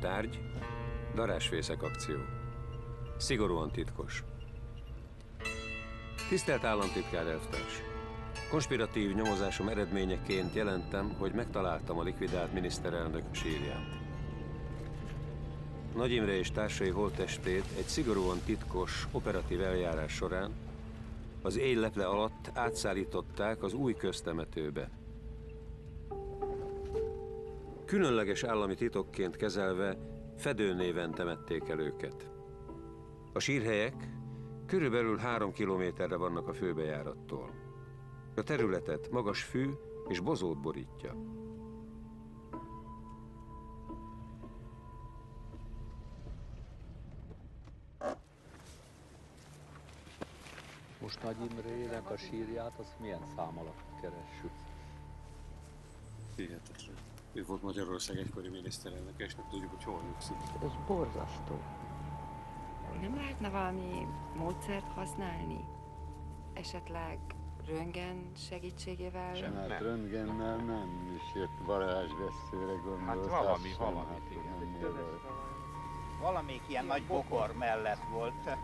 Tárgy, darásfészek akció. Szigorúan titkos. Tisztelt államtitkár elvtárs! Konspiratív nyomozásom eredményeként jelentem, hogy megtaláltam a likvidált miniszterelnök sírját. Nagy Imre és társai holttestét egy szigorúan titkos, operatív eljárás során az éjleple alatt átszállították az új köztemetőbe. Különleges állami titokként kezelve fedőnéven temették el őket. A sírhelyek körülbelül 3 kilométerre vannak a főbejárattól. A területet magas fű és bozót borítja. Most Nagy Imrének a sírját, azt milyen szám alatt keressük? Hihetetlen. Ő volt Magyarország egykori miniszterelnök, és nem tudjuk, hogy hol nyugszik. Ez borzasztó. Nem lehetne valami módszert használni? Esetleg röntgen segítségével? Sem, hát röntgennel nem is jött varázsveszőre gondolsz. Hát valamit, igen. Valamelyik ilyen nagy bokor mellett volt.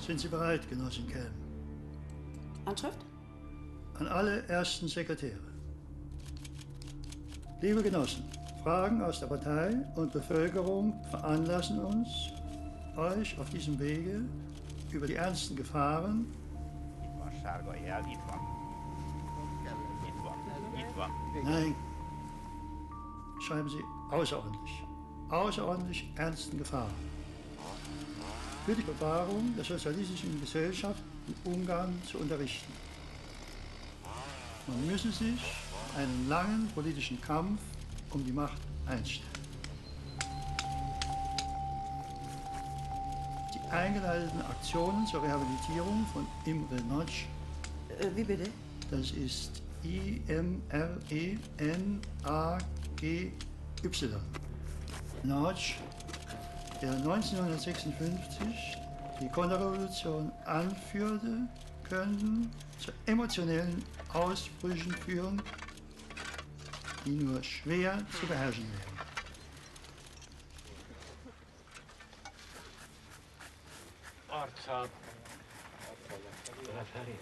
Sind Sie bereit, Genossin Kelm? Anschrift? An alle ersten Sekretäre. Liebe Genossen, Fragen aus der Partei und Bevölkerung veranlassen uns, euch auf diesem Wege über die ernsten Gefahren. Itt van sárga jel, itt van. Itt van. Nein, schreiben Sie außerordentlich ernsten Gefahren. Für die Bewahrung der sozialistischen Gesellschaft in Ungarn zu unterrichten. Man müsse sich einen langen politischen Kampf um die Macht einstellen. Die eingeleiteten Aktionen zur Rehabilitierung von Imre Nagy. Wie bitte? Das ist IMRENAGY. Nagy, der 1956 die Konterrevolution anführte, könnten zu emotionellen Ausbrüchen führen, die nur schwer zu beherrschen wären. Arcát lefelé.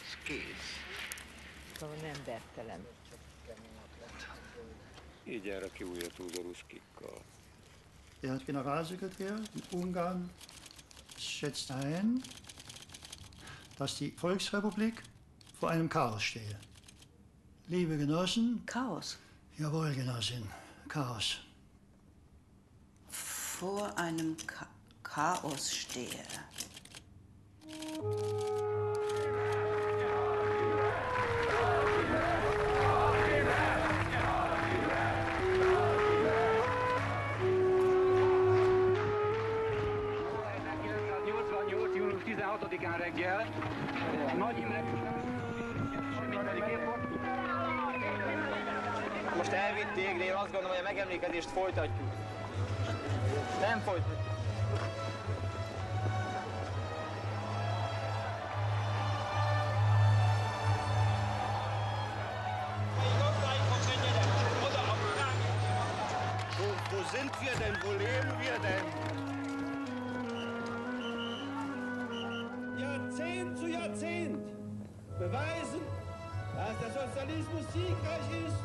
Ez kész. Szóval nem bertelen. Így jár ki újra túl a ruszkikkal. Der Generalsekretär in Ungarn schätzt ein, dass die Volksrepublik vor einem Chaos stehe. Liebe Genossen. Chaos? Jawohl, Genossin. Chaos. Vor einem Chaos stehe. Reggel. Nagy Imre. Most elvitték, de én azt gondolom, hogy a megemlékezést folytatjuk. Nem folytatjuk. Wo sind wir denn? Wo leben wir denn? Jahrzehnt zu Jahrzehnt beweisen, dass der Sozialismus siegreich ist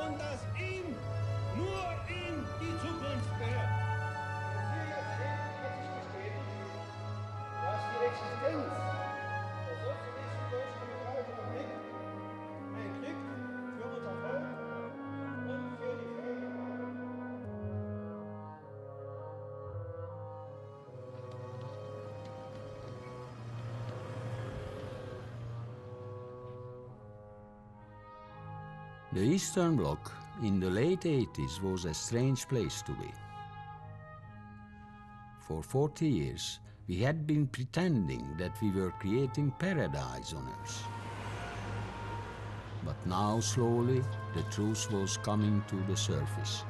und dass ihm, nur ihm, die Zukunft gehört. Wir Jahrzehnte wird sich bestätigen, dass die Existenz der sozialistischen Deutschen Republik ein Glück für unser Volk und für die Völker war. The Eastern Bloc in the late 80s was a strange place to be. For 40 years, we had been pretending that we were creating paradise on Earth. But now, slowly, the truth was coming to the surface.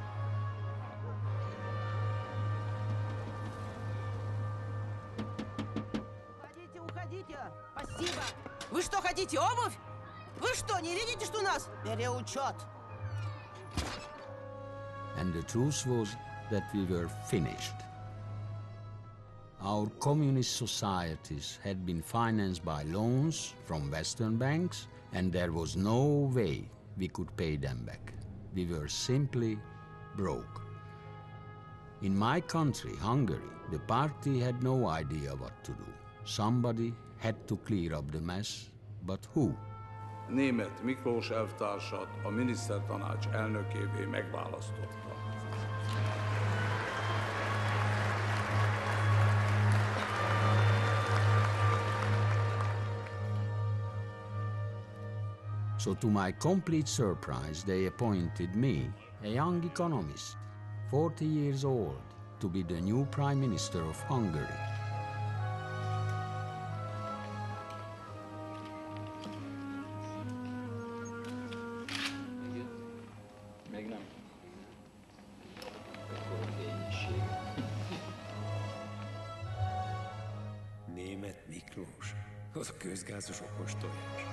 Вы что, хотите обувь? Вы что, не видите, что у нас переучет? And the truth was that we were finished. Our communist societies had been financed by loans from Western banks, and there was no way we could pay them back. We were simply broke. In my country, Hungary, the party had no idea what to do. Somebody had to clear up the mess, but who? Németh Miklós elvtársat a minisztertanács elnökévé megválasztotta. So to my complete surprise, they appointed me, a young economist, 40 years old, to be the new Prime Minister of Hungary. Németh Miklós, az a közgázos okos tojás.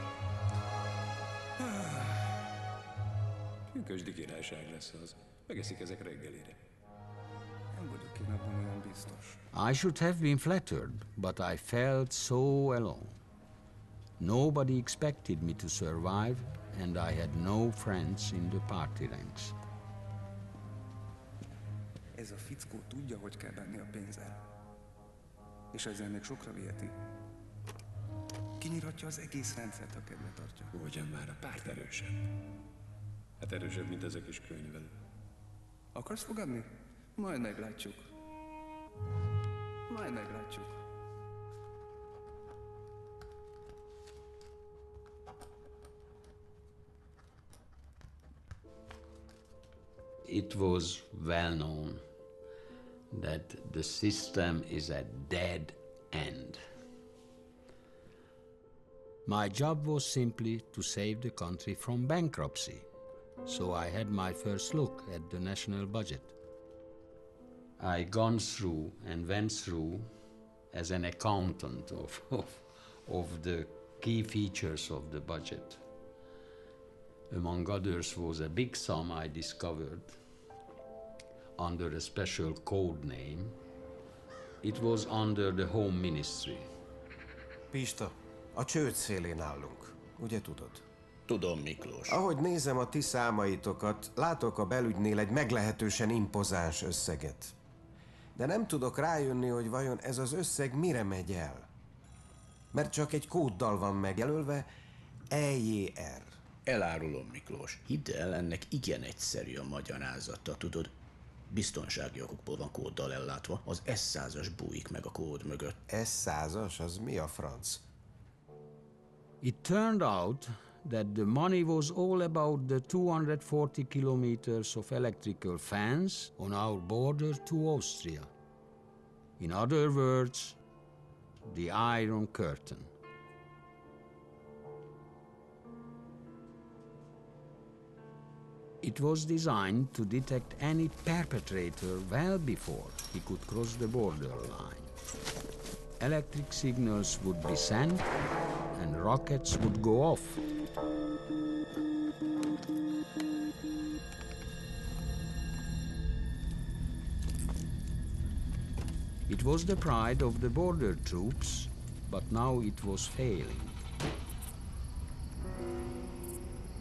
Pünkösdi királyság lesz az. Megeszik ezek reggelire. Nem vagyok én abban olyan biztos. I should have been flattered, but I felt so alone. Nobody expected me to survive, and I had no friends in the party ranks. Ez a fickó tudja, hogy kell bánni a pénzzel. És ezzel még sokra viheti. Kinyíratja az egész rendszert, ha kedve tartja. Ugyan már a párt erősebb. Hát erősebb, mint ezek is könyvel. Akarsz fogadni? Majd meglátjuk. Majd meglátjuk. It was well known that the system is at dead end. My job was simply to save the country from bankruptcy, so I had my first look at the national budget. I gone through and went through as an accountant of the key features of the budget. Among others was a big sum I discovered under a special code name. It was under the Home Ministry. Pista, a csőd szélén állunk, ugye tudod? Tudom, Miklós. Ahogy nézem a ti számaitokat, látok a belügynél egy meglehetősen impozáns összeget. De nem tudok rájönni, hogy vajon ez az összeg mire megy el. Mert csak egy kóddal van megjelölve, EJR. Elárulom, Miklós. Hidd el, ennek igen egyszerű a magyarázata, tudod? Biztonsági okokból van kóddal ellátva. Az S100-as bújik meg a kód mögött. S100-as? Az mi a franc? It turned out that the money was all about the 240 kilometers of electrical fence on our border to Austria. In other words, the Iron Curtain. It was designed to detect any perpetrator well before he could cross the borderline. Electric signals would be sent and rockets would go off. It was the pride of the border troops, but now it was failing.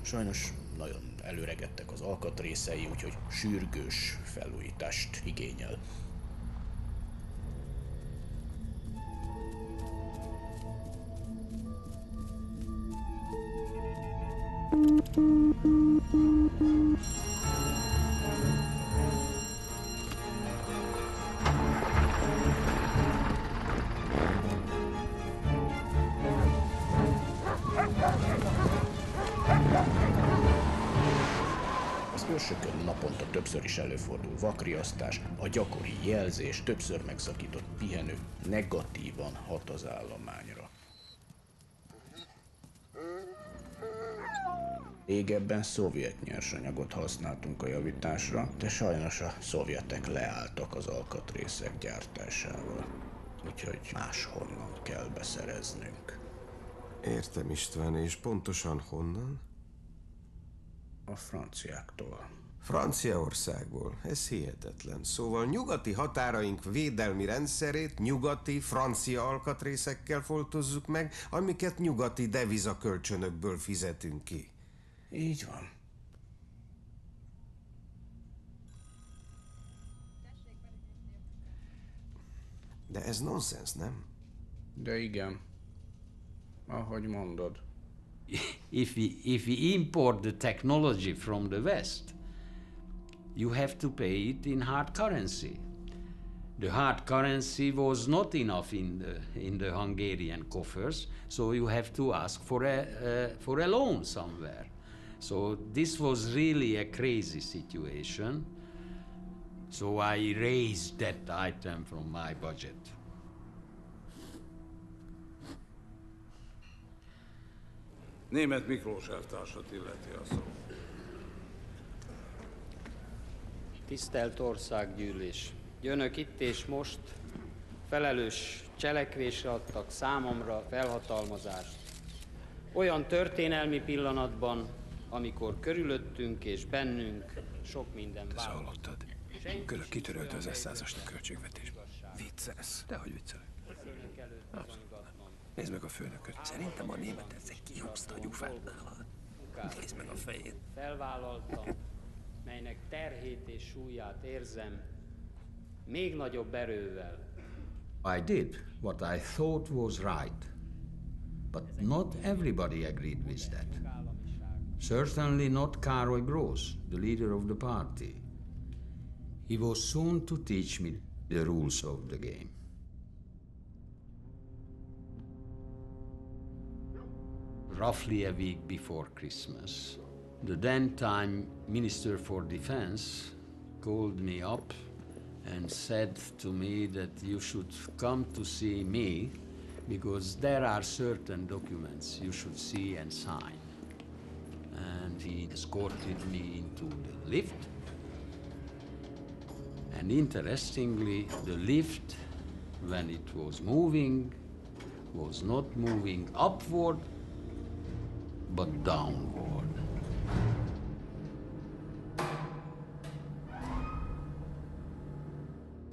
Sajnos nagyon előregettek az alkatrészei, úgyhogy sürgős felújítást igényel. Az őrsökön naponta többször is előfordul vakriasztás, a gyakori jelzés, többször megszakított pihenő negatívan hat az állományra. Régebben szovjet nyersanyagot használtunk a javításra, de sajnos a szovjetek leálltak az alkatrészek gyártásával. Úgyhogy máshonnan kell beszereznünk. Értem, István, és pontosan honnan? A franciáktól. Franciaországból. Ez hihetetlen. Szóval nyugati határaink védelmi rendszerét nyugati, francia alkatrészekkel foltozzuk meg, amiket nyugati devizakölcsönökből fizetünk ki. Így van. De ez nonsens, nem? De igen. Ahogy mondod. If we import the technology from the West, you have to pay it in hard currency. The hard currency was not enough in the Hungarian coffers, so you have to ask for a loan somewhere. So this was really a crazy situation. So I raised that item from my budget. Németh Miklós elvtársat illeti a szó. Tisztelt Országgyűlés! Önök itt és most felelős cselekvésre adtak számomra felhatalmazást. Olyan történelmi pillanatban, amikor körülöttünk és bennünk sok minden változott. Te hallottad? Körök kitörölte az S100-asnak költségvetésbe. Viccelsz? Dehogy viccelek. Nézd meg a főnököt. Szerintem a német ezzel kihúzta a gyufát nála. Nézd meg a fejét. Felvállaltam, melynek terhét és súlyát érzem, még nagyobb erővel. I did what I thought was right, but not everybody agreed with that. Certainly not Károly Gross, the leader of the party. He was soon to teach me the rules of the game. Roughly a week before Christmas, the then-time Minister for Defense called me up and said to me that you should come to see me because there are certain documents you should see and sign. And he escorted me into the lift. And interestingly, the lift, when it was moving, was not moving upward, but downward.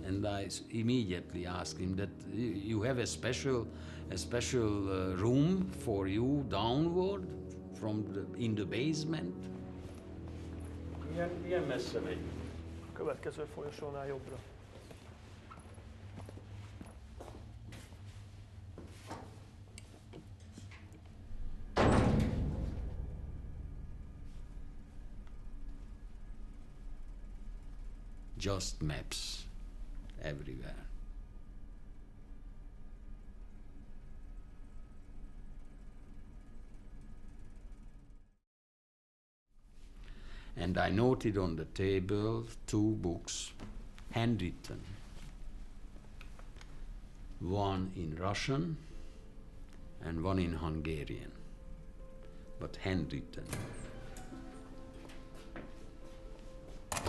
And I immediately asked him that you have a special room for you downward in the basement. Milyen messze megy? A következő folyosónál jobbra. Just maps everywhere. And I noted on the table 2 books, handwritten. One in Russian and one in Hungarian, but handwritten.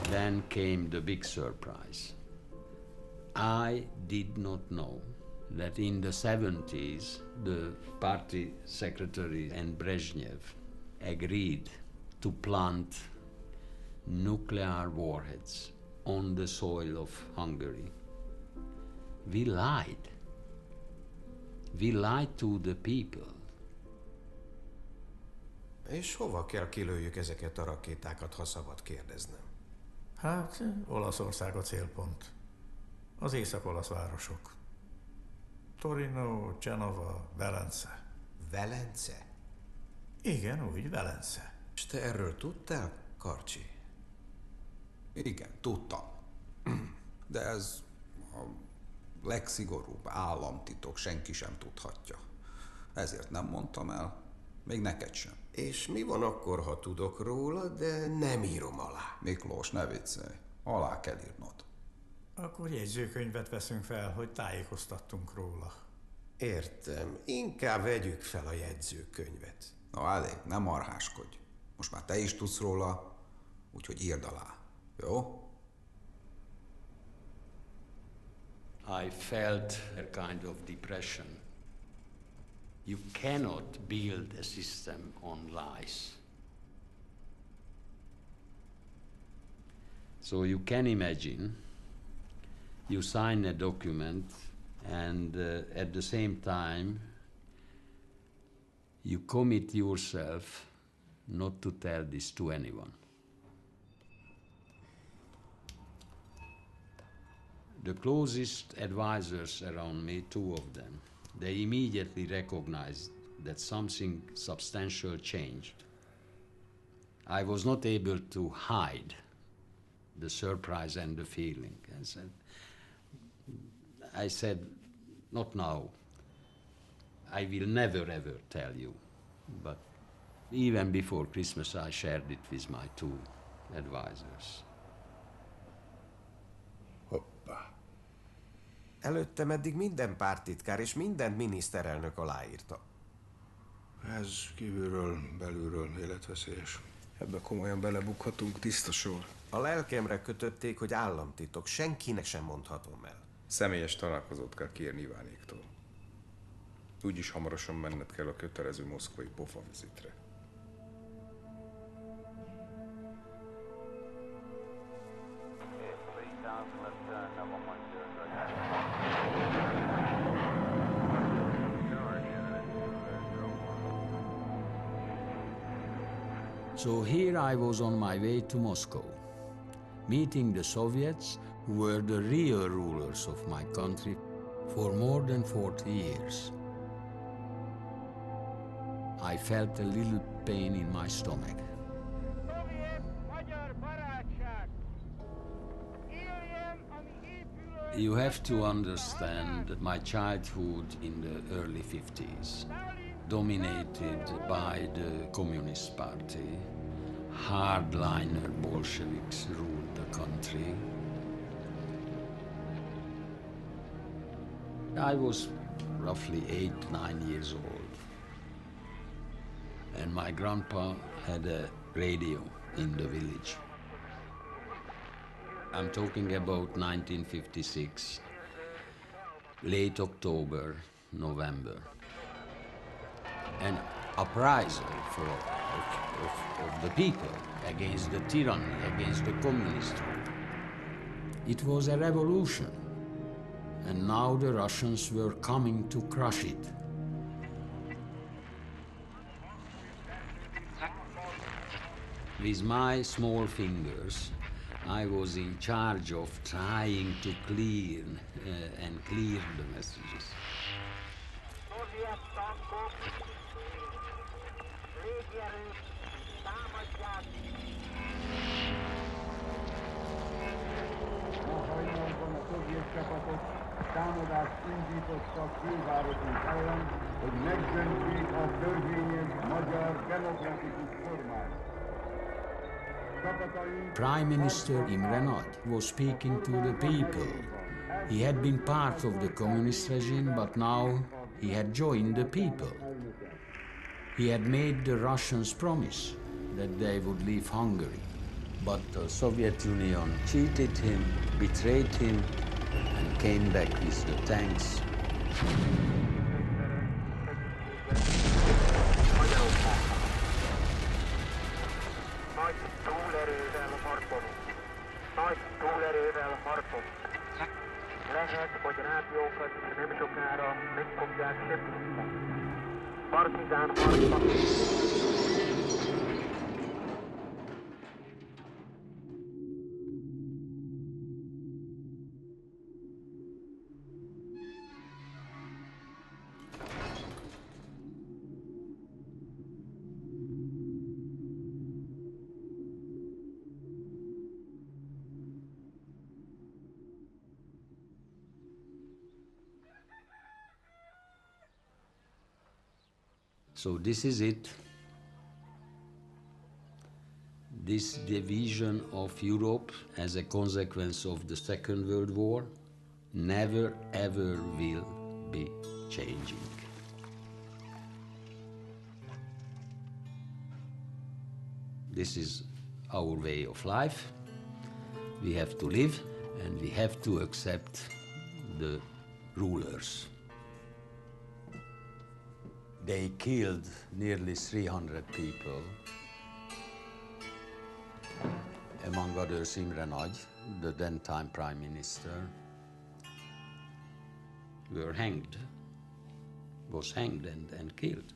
Then came the big surprise. I did not know that in the 70s, the party secretary and Brezhnev agreed to plant nuclear warheads on the soil of Hungary. We lied. We lied to the people. És hova kell kilőjük ezeket a rakétákat, ha szabad kérdeznem? Hát, Olaszország a célpont. Az észak-olasz városok. Torino, Genova, Velence. Velence? Igen, úgy, Velence. És te erről tudtál, Karcsi? Igen, tudtam. De ez a legszigorúbb államtitok, senki sem tudhatja. Ezért nem mondtam el, még neked sem. És mi van akkor, ha tudok róla, de nem írom alá? Miklós, ne viccelj. Alá kell írnod. Akkor jegyzőkönyvet veszünk fel, hogy tájékoztattunk róla. Értem. Inkább vegyük fel a jegyzőkönyvet. Na elég, nem marháskodj. Most már te is tudsz róla, úgyhogy írd alá. Jó? I felt a kind of depression. You cannot build a system on lies. So you can imagine, you sign a document and at the same time you commit yourself not to tell this to anyone. The closest advisors around me, two of them, they immediately recognized that something substantial changed. I was not able to hide the surprise and the feeling. I said, not now. I will never ever tell you. But even before Christmas, I shared it with my two advisors. Hoppá. Előttem eddig minden párttitkár és minden miniszterelnök aláírta. Ez kívülről, belülről életveszélyes. Ebbe komolyan belebukhatunk, tiszta sor. A lelkemre kötötték, hogy államtitok, senkinek sem mondhatom el. Személyes találkozót kell kérni Ivánéktól. Úgyis hamarosan menned kell a kötelező moszkvai pofavizitre. So here I was on my way to Moscow, meeting the Soviets, who were the real rulers of my country for more than 40 years. I felt a little pain in my stomach. You have to understand my childhood in the early 50s, dominated by the Communist Party. Hardliner Bolsheviks ruled the country. I was roughly 8, 9 years old. And my grandpa had a radio in the village. I'm talking about 1956, late October, November. An uprising of the people against the tyranny, against the communist rule. It was a revolution, and now the Russians were coming to crush it. With my small fingers, I was in charge of trying to clear the messages. Hajnalban a szovjet csapatok támadást indítottak fővárosunk ellen, hogy megdöntsék a törvényes magyar demokratikus kormányt. Prime Minister Imre Nagy was speaking to the people. He had been part of the communist regime, but now he had joined the people. He had made the Russians promise that they would leave Hungary. But the Soviet Union cheated him, betrayed him, and came back with the tanks. Lehet, hogy rádiókat nem sokára meg fogják semmisíteni. Partizán harcban. So this is it. This division of Europe as a consequence of the Second World War never ever will be changing. This is our way of life. We have to live and we have to accept the rulers. They killed nearly 300 people, among others Imre Nagy, the then-time Prime Minister, was hanged and killed.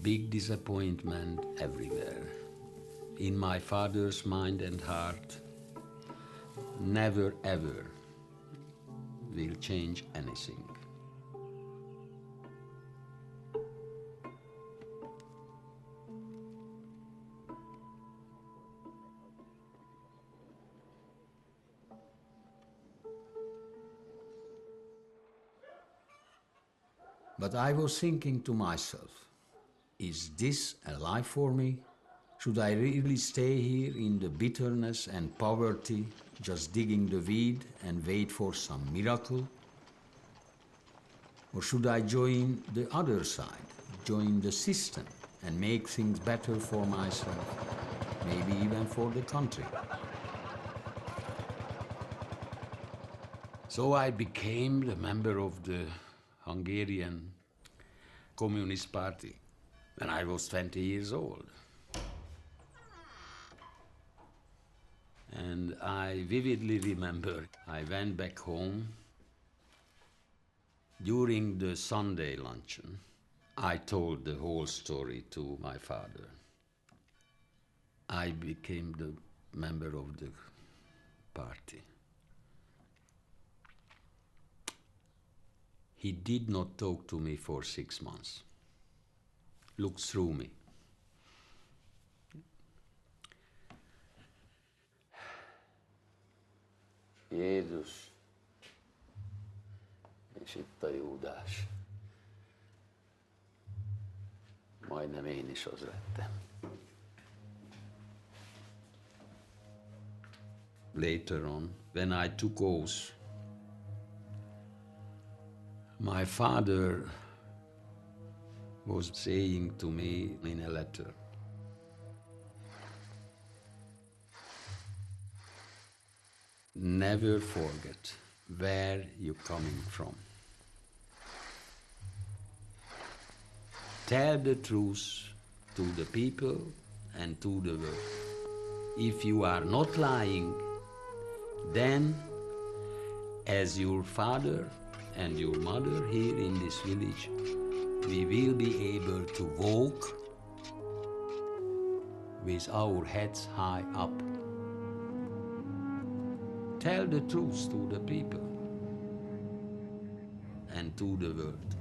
Big disappointment everywhere. In my father's mind and heart, never ever will change anything. But I was thinking to myself, is this a life for me? Should I really stay here in the bitterness and poverty, just digging the weed and wait for some miracle? Or should I join the other side, join the system and make things better for myself, maybe even for the country? So I became the member of the Hungarian Communist Party when I was 20 years old. And I vividly remember I went back home. During the Sunday luncheon, I told the whole story to my father. I became the member of the party. He did not talk to me for 6 months. Looked through me. Jézus, és itt a Júdás. Majdnem én is az lettem. Later on, when I took oath, my father was saying to me in a letter, never forget where you're coming from. Tell the truth to the people and to the world. If you are not lying, then, as your father and your mother here in this village, we will be able to walk with our heads high up. Tell the truth to the people and to the world.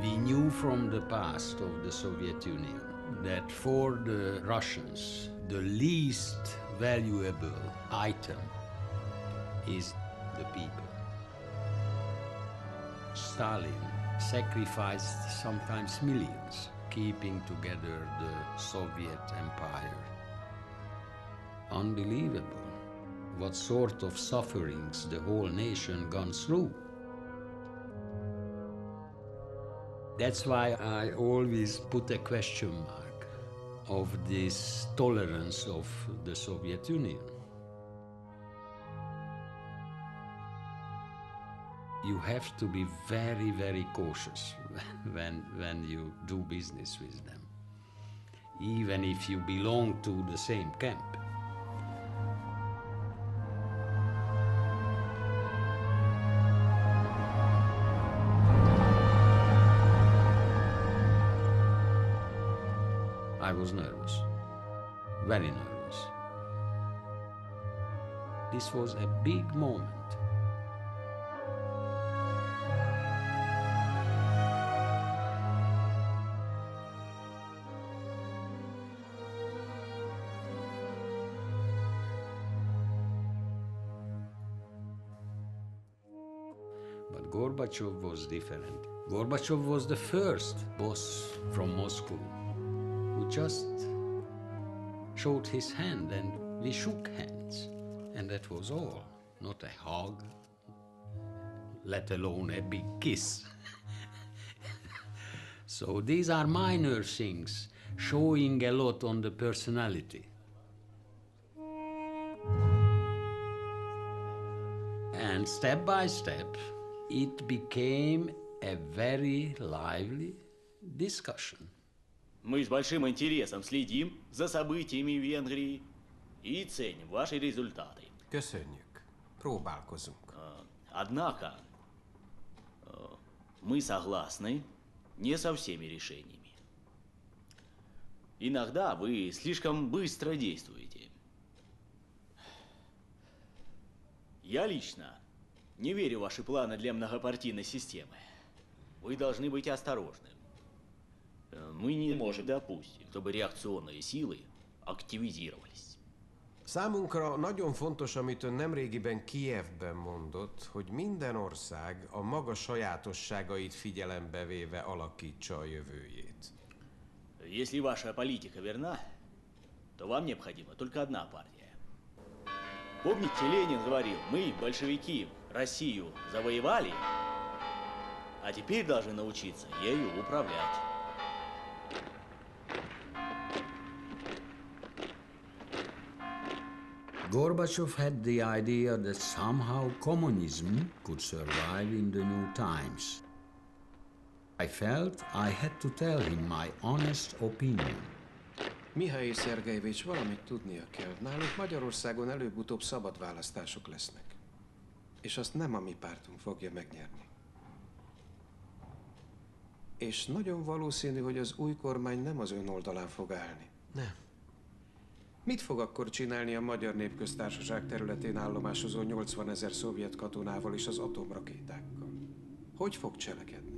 We knew from the past of the Soviet Union that for the Russians, the least valuable item is the people. Stalin sacrificed sometimes millions, keeping together the Soviet Empire. Unbelievable what sort of sufferings the whole nation gone through. That's why I always put a question mark of this tolerance of the Soviet Union. You have to be very, very cautious when you do business with them, even if you belong to the same camp. I was nervous, very nervous. This was a big moment. But Gorbachev was different. Gorbachev was the first boss from Moscow who just showed his hand and we shook hands, and that was all. not a hug, let alone a big kiss. So these are minor things, showing a lot on the personality. And step by step, it became a very lively discussion. Мы с большим интересом следим за событиями в Венгрии и ценим ваши результаты. Köszönjük. Próbálkozunk. Однако, мы согласны не со всеми решениями. Иногда вы слишком быстро действуете. Я лично не верю в ваши планы для многопартийной системы. Вы должны быть осторожны. Мы не можем допустить, чтобы реакционные силы активизировались. Számunkra nagyon fontos, amit ön nemrégiben Kijevben mondott, hogy minden ország a maga sajátosságait figyelembe véve alakítsa a jövőjét. Если ваша политика верна, то вам необходима только одна партия. Помните, Ленин говорил, мы, большевики, Россию завоевали, а теперь должны научиться ею управлять. Gorbachev had the idea that somehow communism could survive in the new times. I felt I had to tell him my honest opinion. Mihail Szergejevics, valamit tudnia kell. Nálunk Magyarországon előbb-utóbb szabad választások lesznek. És azt nem a mi pártunk fogja megnyerni. És nagyon valószínű, hogy az új kormány nem az ön oldalán fog állni. Nem. Mit fog akkor csinálni a Magyar Népköztársaság területén állomásozó 80 000 szovjet katonával és az atomrakétákkal? Hogy fog cselekedni?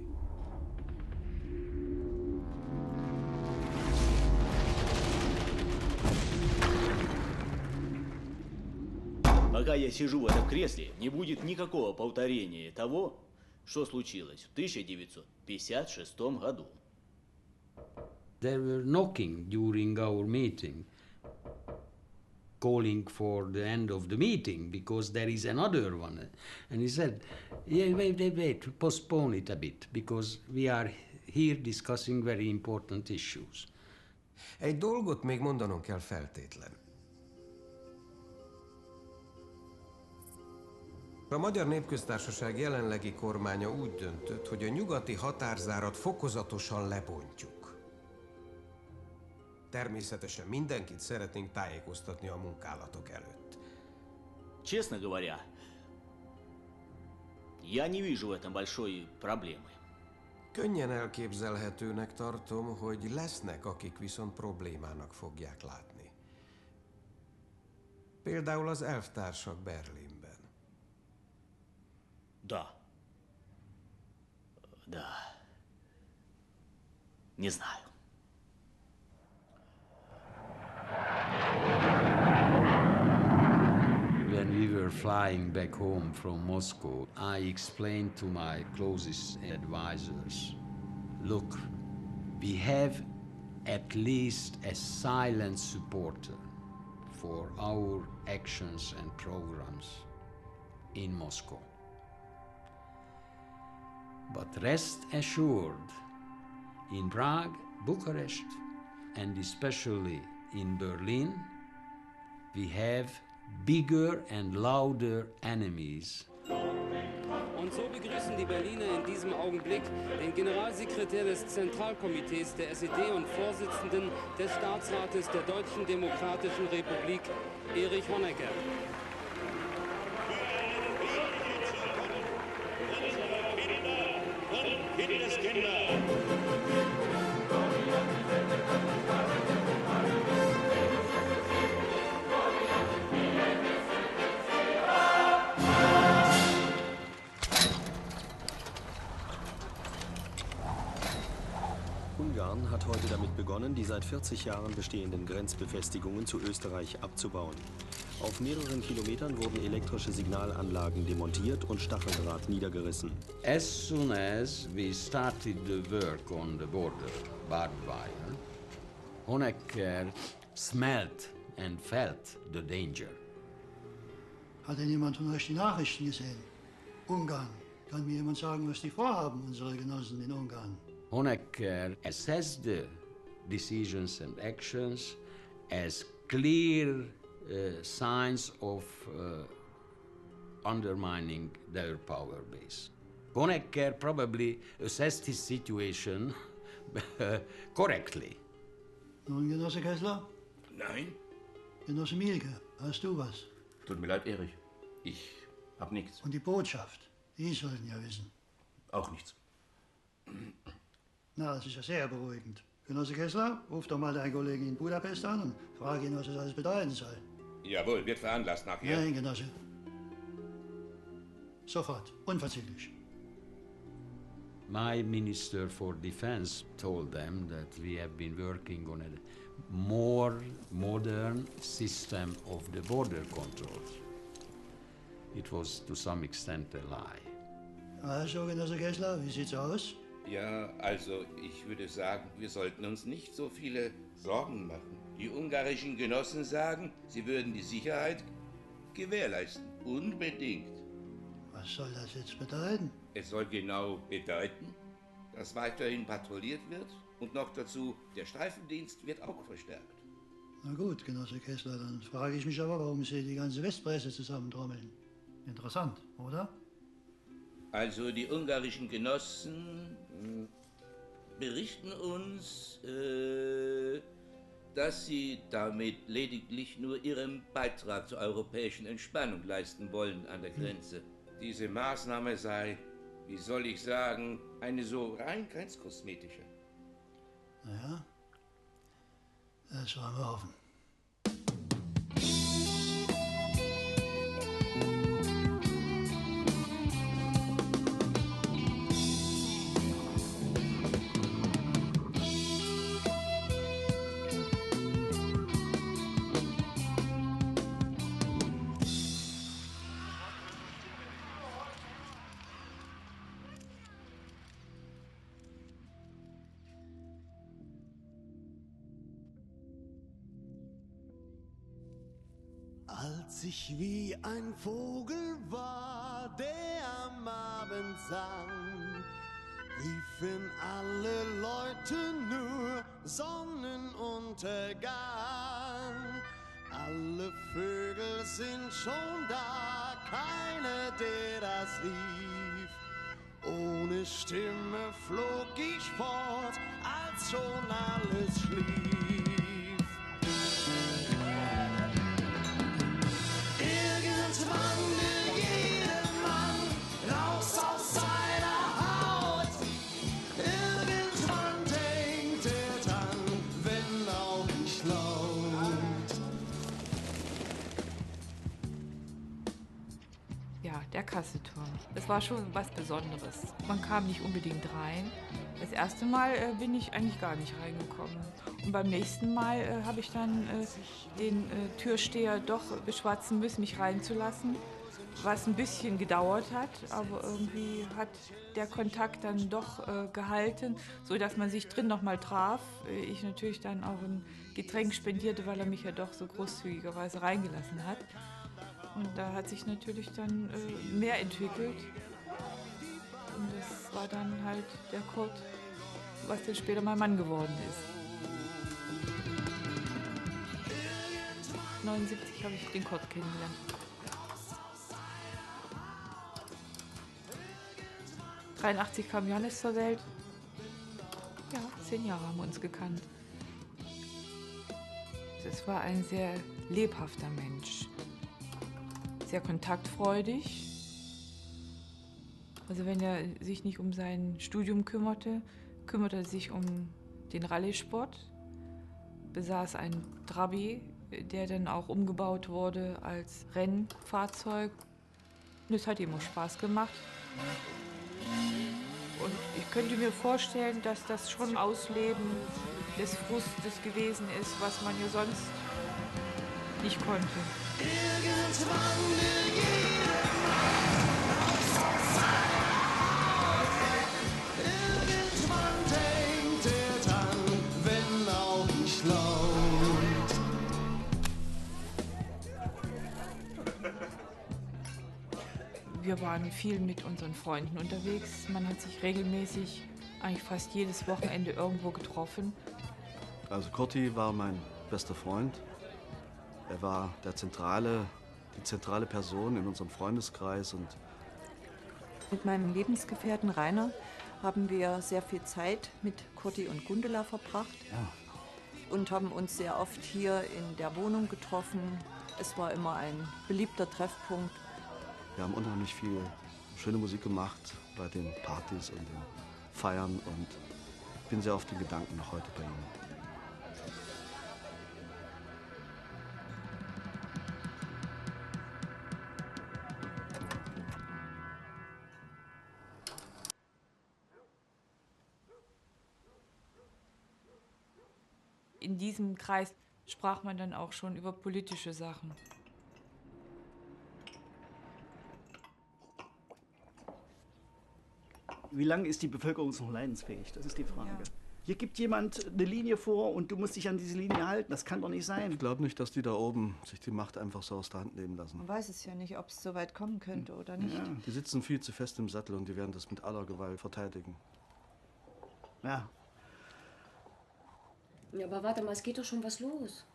Пока я сижу в этом кресле, не будет никакого повторения того, что случилось в 1956 году. They were knocking during our meeting, calling for the end of the meeting because there is another one. And he said, yeah, wait, postpone it a bit because we are here discussing very important issues. Egy dolgot még mondanom kell feltétlen. A Magyar Népköztársaság jelenlegi kormánya úgy döntött, hogy a nyugati határzárat fokozatosan lebontjuk. Természetesen mindenkit szeretnénk tájékoztatni a munkálatok előtt. Честно говоря, я не вижу в этом большой проблемы. Könnyen elképzelhetőnek tartom, hogy lesznek, akik viszont problémának fogják látni. Például az elvtársak Berlinben. Да. Не знаю. When we were flying back home from Moscow, I explained to my closest advisors, look, we have at least a silent supporter for our actions and programs in Moscow. But rest assured, in Prague, Bucharest, and especially in Berlin, we have bigger and louder enemies. Und so begrüßen die Berliner in diesem Augenblick den Generalsekretär des Zentralkomitees der SED und Vorsitzenden des Staatsrates der Deutschen Demokratischen Republik, Erich Honecker. Ungarn hat heute damit begonnen, die seit 40 Jahren bestehenden Grenzbefestigungen zu Österreich abzubauen. Auf mehreren Kilometern wurden elektrische Signalanlagen demontiert und Stacheldraht niedergerissen. As soon as we started the work on the border, barbed wire, Honecker smelled and felt the danger. Hat denn jemand von euch die Nachrichten gesehen? Ungarn. Kann mir jemand sagen, was die vorhaben, unsere Genossen in Ungarn? Honecker assessed the decisions and actions as clear signs of undermining their power base. Honecker probably assessed his situation correctly. Nun, Genosse Kessler? Nein. Genosse Mielke, hast du was? Tut mir leid, Erich. Ich hab nichts. Und die Botschaft, die sollten ja wissen. Auch nichts. Na, das ist ja sehr beruhigend. Genosse Kessler, ruf doch mal deinen Kollegen in Budapest an und frage ihn, was das alles bedeuten soll. Jawohl, wird veranlasst nachher. Nein, Genosse. Sofort, unverzüglich. My Minister for Defense told them that we have been working on a more modern system of the border controls. It was to some extent a lie. Also, Genosse Kessler, wie sieht's aus? Ja, also ich würde sagen, wir sollten uns nicht so viele Sorgen machen. Die ungarischen Genossen sagen, sie würden die Sicherheit gewährleisten. Unbedingt. Was soll das jetzt bedeuten? Es soll genau bedeuten, dass weiterhin patrouilliert wird und noch dazu, der Streifendienst wird auch verstärkt. Na gut, Genosse Kessler, dann frage ich mich aber, warum Sie die ganze Westpresse zusammentrommeln. Interessant, oder? Also die ungarischen Genossen berichten uns, dass sie damit lediglich nur ihren Beitrag zur europäischen Entspannung leisten wollen an der Grenze. Diese Maßnahme sei, wie soll ich sagen, eine so rein grenzkosmetische. Naja, das wollen wir hoffen. Als ich wie ein Vogel war, der am Abend sang, riefen alle Leute nur Sonnenuntergang. Alle Vögel sind schon da, keiner, der das rief. Ohne Stimme flog ich fort, als schon alles schlief. Irgendwann will jeder Mann raus aus seiner Haut. Irgendwann denkt er dann, wenn auch nicht laut. Ja, der Kasseturm. Es war schon was Besonderes. Man kam nicht unbedingt rein. Das erste Mal bin ich eigentlich gar nicht reingekommen. Und beim nächsten Mal habe ich dann den Türsteher doch beschwatzen müssen, mich reinzulassen, was ein bisschen gedauert hat, aber irgendwie hat der Kontakt dann doch gehalten, sodass man sich drin noch mal traf. Ich natürlich dann auch ein Getränk spendierte, weil er mich ja doch so großzügigerweise reingelassen hat. Und da hat sich natürlich dann mehr entwickelt. Und das war dann halt der Kurt, was dann später mein Mann geworden ist. 1979 habe ich den Kurt kennengelernt. '83 kam Johannes zur Welt. Ja, 10 Jahre haben wir uns gekannt. Es war ein sehr lebhafter Mensch. Sehr kontaktfreudig. Also wenn er sich nicht um sein Studium kümmerte, kümmerte er sich um den Rallye-Sport, besaß einen Trabi, der dann auch umgebaut wurde als Rennfahrzeug. Und es hat ihm auch Spaß gemacht. Und ich könnte mir vorstellen, dass das schon Ausleben des Frustes gewesen ist, was man ja sonst nicht konnte. Irgendwann will jeder Mann raus aus seiner Haut. Irgendwann denkt er dann, wenn auch nicht laut. Wir waren viel mit unseren Freunden unterwegs. Man hat sich regelmäßig, eigentlich fast jedes Wochenende irgendwo getroffen. Also Kurti war mein bester Freund. Er war die zentrale Person in unserem Freundeskreis. Und mit meinem Lebensgefährten Rainer haben wir sehr viel Zeit mit Kurti und Gundela verbracht. Ja. Und haben uns sehr oft hier in der Wohnung getroffen. Es war immer ein beliebter Treffpunkt. Wir haben unheimlich viel schöne Musik gemacht bei den Partys und den Feiern und ich bin sehr oft in Gedanken noch heute bei ihm. In diesem Kreis sprach man dann auch schon über politische Sachen. Wie lange ist die Bevölkerung noch leidensfähig? Das ist die Frage. Ja. Hier gibt jemand eine Linie vor und du musst dich an diese Linie halten. Das kann doch nicht sein. Ich glaube nicht, dass die da oben sich die Macht einfach so aus der Hand nehmen lassen. Man weiß es ja nicht, ob es so weit kommen könnte oder nicht. Ja, die sitzen viel zu fest im Sattel und die werden das mit aller Gewalt verteidigen. Ja. Ja, aber warte mal, es geht doch schon was los.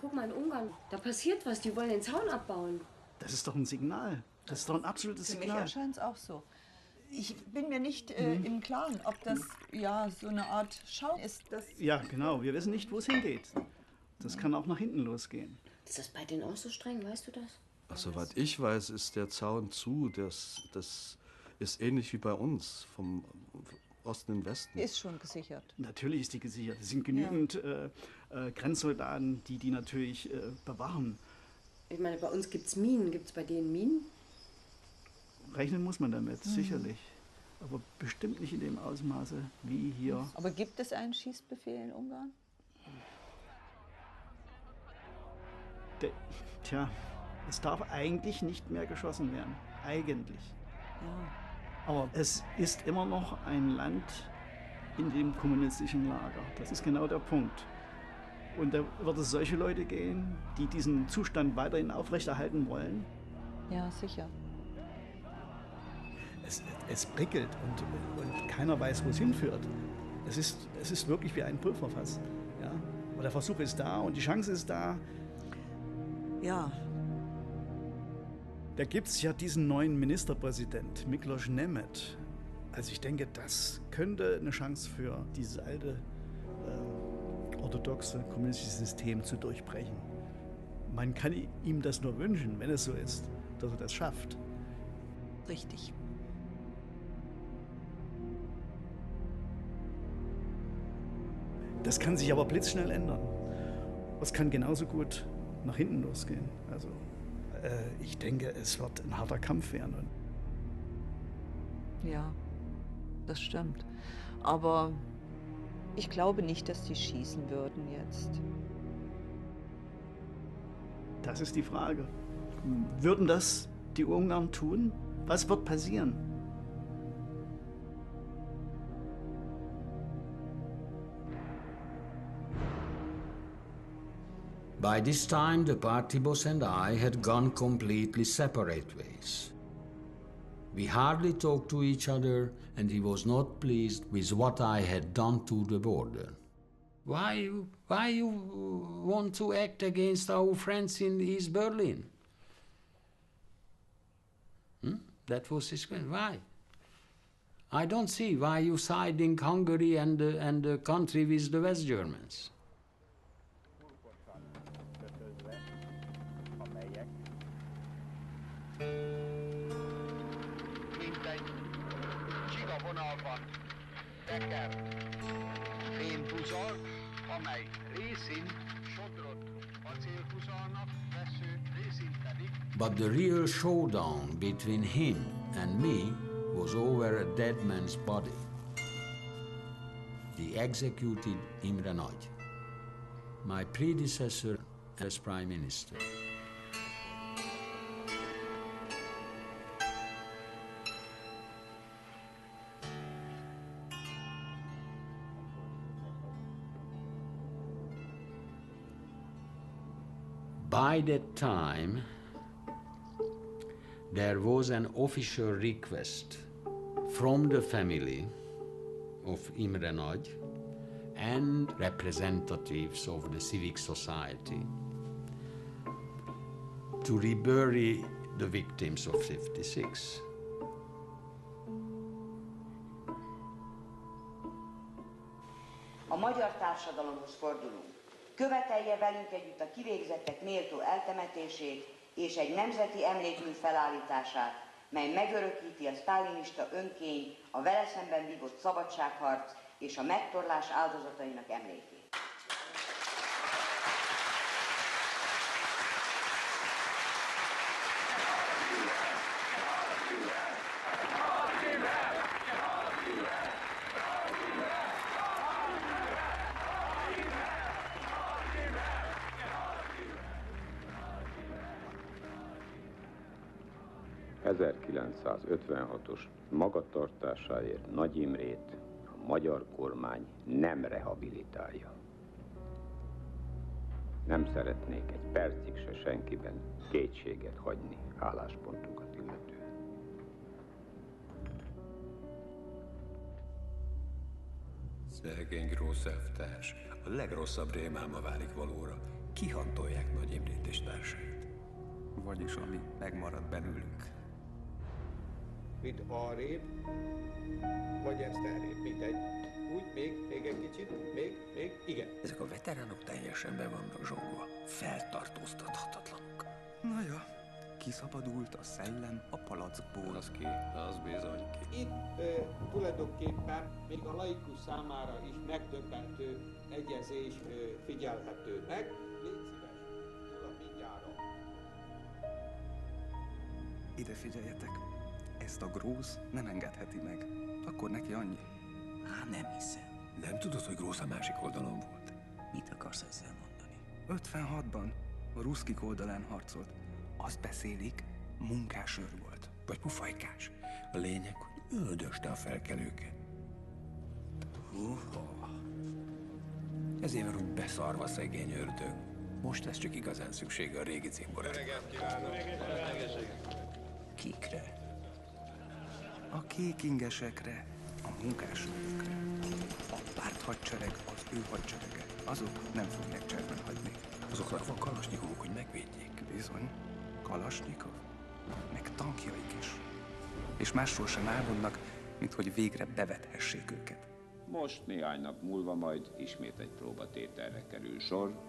Guck mal in Ungarn, da passiert was, die wollen den Zaun abbauen. Das ist doch ein Signal. Das ist doch ein absolutes Signal. Für mich erscheint es auch so. Ich bin mir nicht im Klaren, ob das ja so eine Art Schau ist. Ja, genau. Wir wissen nicht, wo es hingeht. Das kann auch nach hinten losgehen. Ist das bei denen auch so streng, weißt du das? Ach, soweit ich weiß, ist der Zaun zu. Das ist ähnlich wie bei uns, vom Osten in den Westen. Ist schon gesichert. Natürlich ist die gesichert. Es sind genügend Grenzsoldaten, die natürlich bewachen. Ich meine, bei uns gibt es Minen. Gibt es bei denen Minen? Rechnen muss man damit, sicherlich. Aber bestimmt nicht in dem Ausmaße wie hier. Aber gibt es einen Schießbefehl in Ungarn? Tja, es darf eigentlich nicht mehr geschossen werden. Eigentlich. Ja. Aber es ist immer noch ein Land in dem kommunistischen Lager. Das ist genau der Punkt. Und da wird es solche Leute gehen, die diesen Zustand weiterhin aufrechterhalten wollen. Ja, sicher. Es prickelt und keiner weiß, wo es hinführt. Es ist wirklich wie ein Pulverfass. Ja? Aber der Versuch ist da und die Chance ist da. Ja. Da gibt es ja diesen neuen Ministerpräsident, Miklos Nemet. Also ich denke, das könnte eine Chance für dieses alte, orthodoxe kommunistische System zu durchbrechen. Man kann ihm das nur wünschen, wenn es so ist, dass er das schafft. Richtig. Das kann sich aber blitzschnell ändern. Es kann genauso gut nach hinten losgehen. Also ich denke, es wird ein harter Kampf werden. Ja, das stimmt. Aber ich glaube nicht, dass die schießen würden jetzt. Das ist die Frage. Würden das die Ungarn tun? Was wird passieren? By this time, the party boss and I had gone completely separate ways. We hardly talked to each other, and he was not pleased with what I had done to the border. Why you want to act against our friends in East Berlin? That was his question. Why? I don't see why you siding Hungary and the country with the West Germans. But the real showdown between him and me was over a dead man's body. He executed Imre Nagy, my predecessor as Prime Minister. By that time, there was an official request from the family of Imre Nagy and representatives of the civic society to rebury the victims of 56. A magyar társadalomhoz fordulunk. Követelje velünk együtt a kivégzettek méltó eltemetését és egy nemzeti emlékmű felállítását, mely megörökíti a sztálinista önkény, a vele szemben vívott szabadságharc és a megtorlás áldozatainak emlékét. ...1956-os magatartásáért Nagy Imrét a magyar kormány nem rehabilitálja. Nem szeretnék egy percig se senkiben kétséget hagyni álláspontunkat illetően. Szegény Grósz elvtárs, a legrosszabb rémálma válik valóra. Kihantolják Nagy Imrét és társait. Vagyis ami megmarad belőlünk. Mit arrébb, vagy ezt elrébb, mindegy. Úgy, még egy kicsit, még, igen. Ezek a veteránok teljesen be vannak zsongva. Feltartóztathatatlanok. Na ja, kiszabadult a szellem a palackból. Az ki, az bizony ki. Itt tulajdonképpen még a laikus számára is megdöbbentő egyezés figyelhető meg. Légy szíves, mindjárt. Ide figyeljetek, ezt a Grósz nem engedheti meg. Akkor neki annyi. Á, nem hiszem. Nem tudod, hogy Grósz a másik oldalon volt? Mit akarsz ezzel mondani? 56-ban a ruszkik oldalán harcolt. Azt beszélik, munkásőr volt. Vagy pufajkás. A lényeg, hogy öldöste a felkelőket. Ezért van úgy beszarva szegény ördög. Most lesz csak igazán szüksége a régi cimborára. Kikre? A kék ingesekre, a munkásőrökre. A párthadsereg az ő hadserege. Azok nem fogják cserben hagyni. Azoknak van kalasnyikovuk, hogy megvédjék. Bizony, kalasnyikov, meg tankjaik is. És másról sem álmodnak, mint hogy végre bevethessék őket. Most néhány nap múlva majd ismét egy próbatételre kerül sor,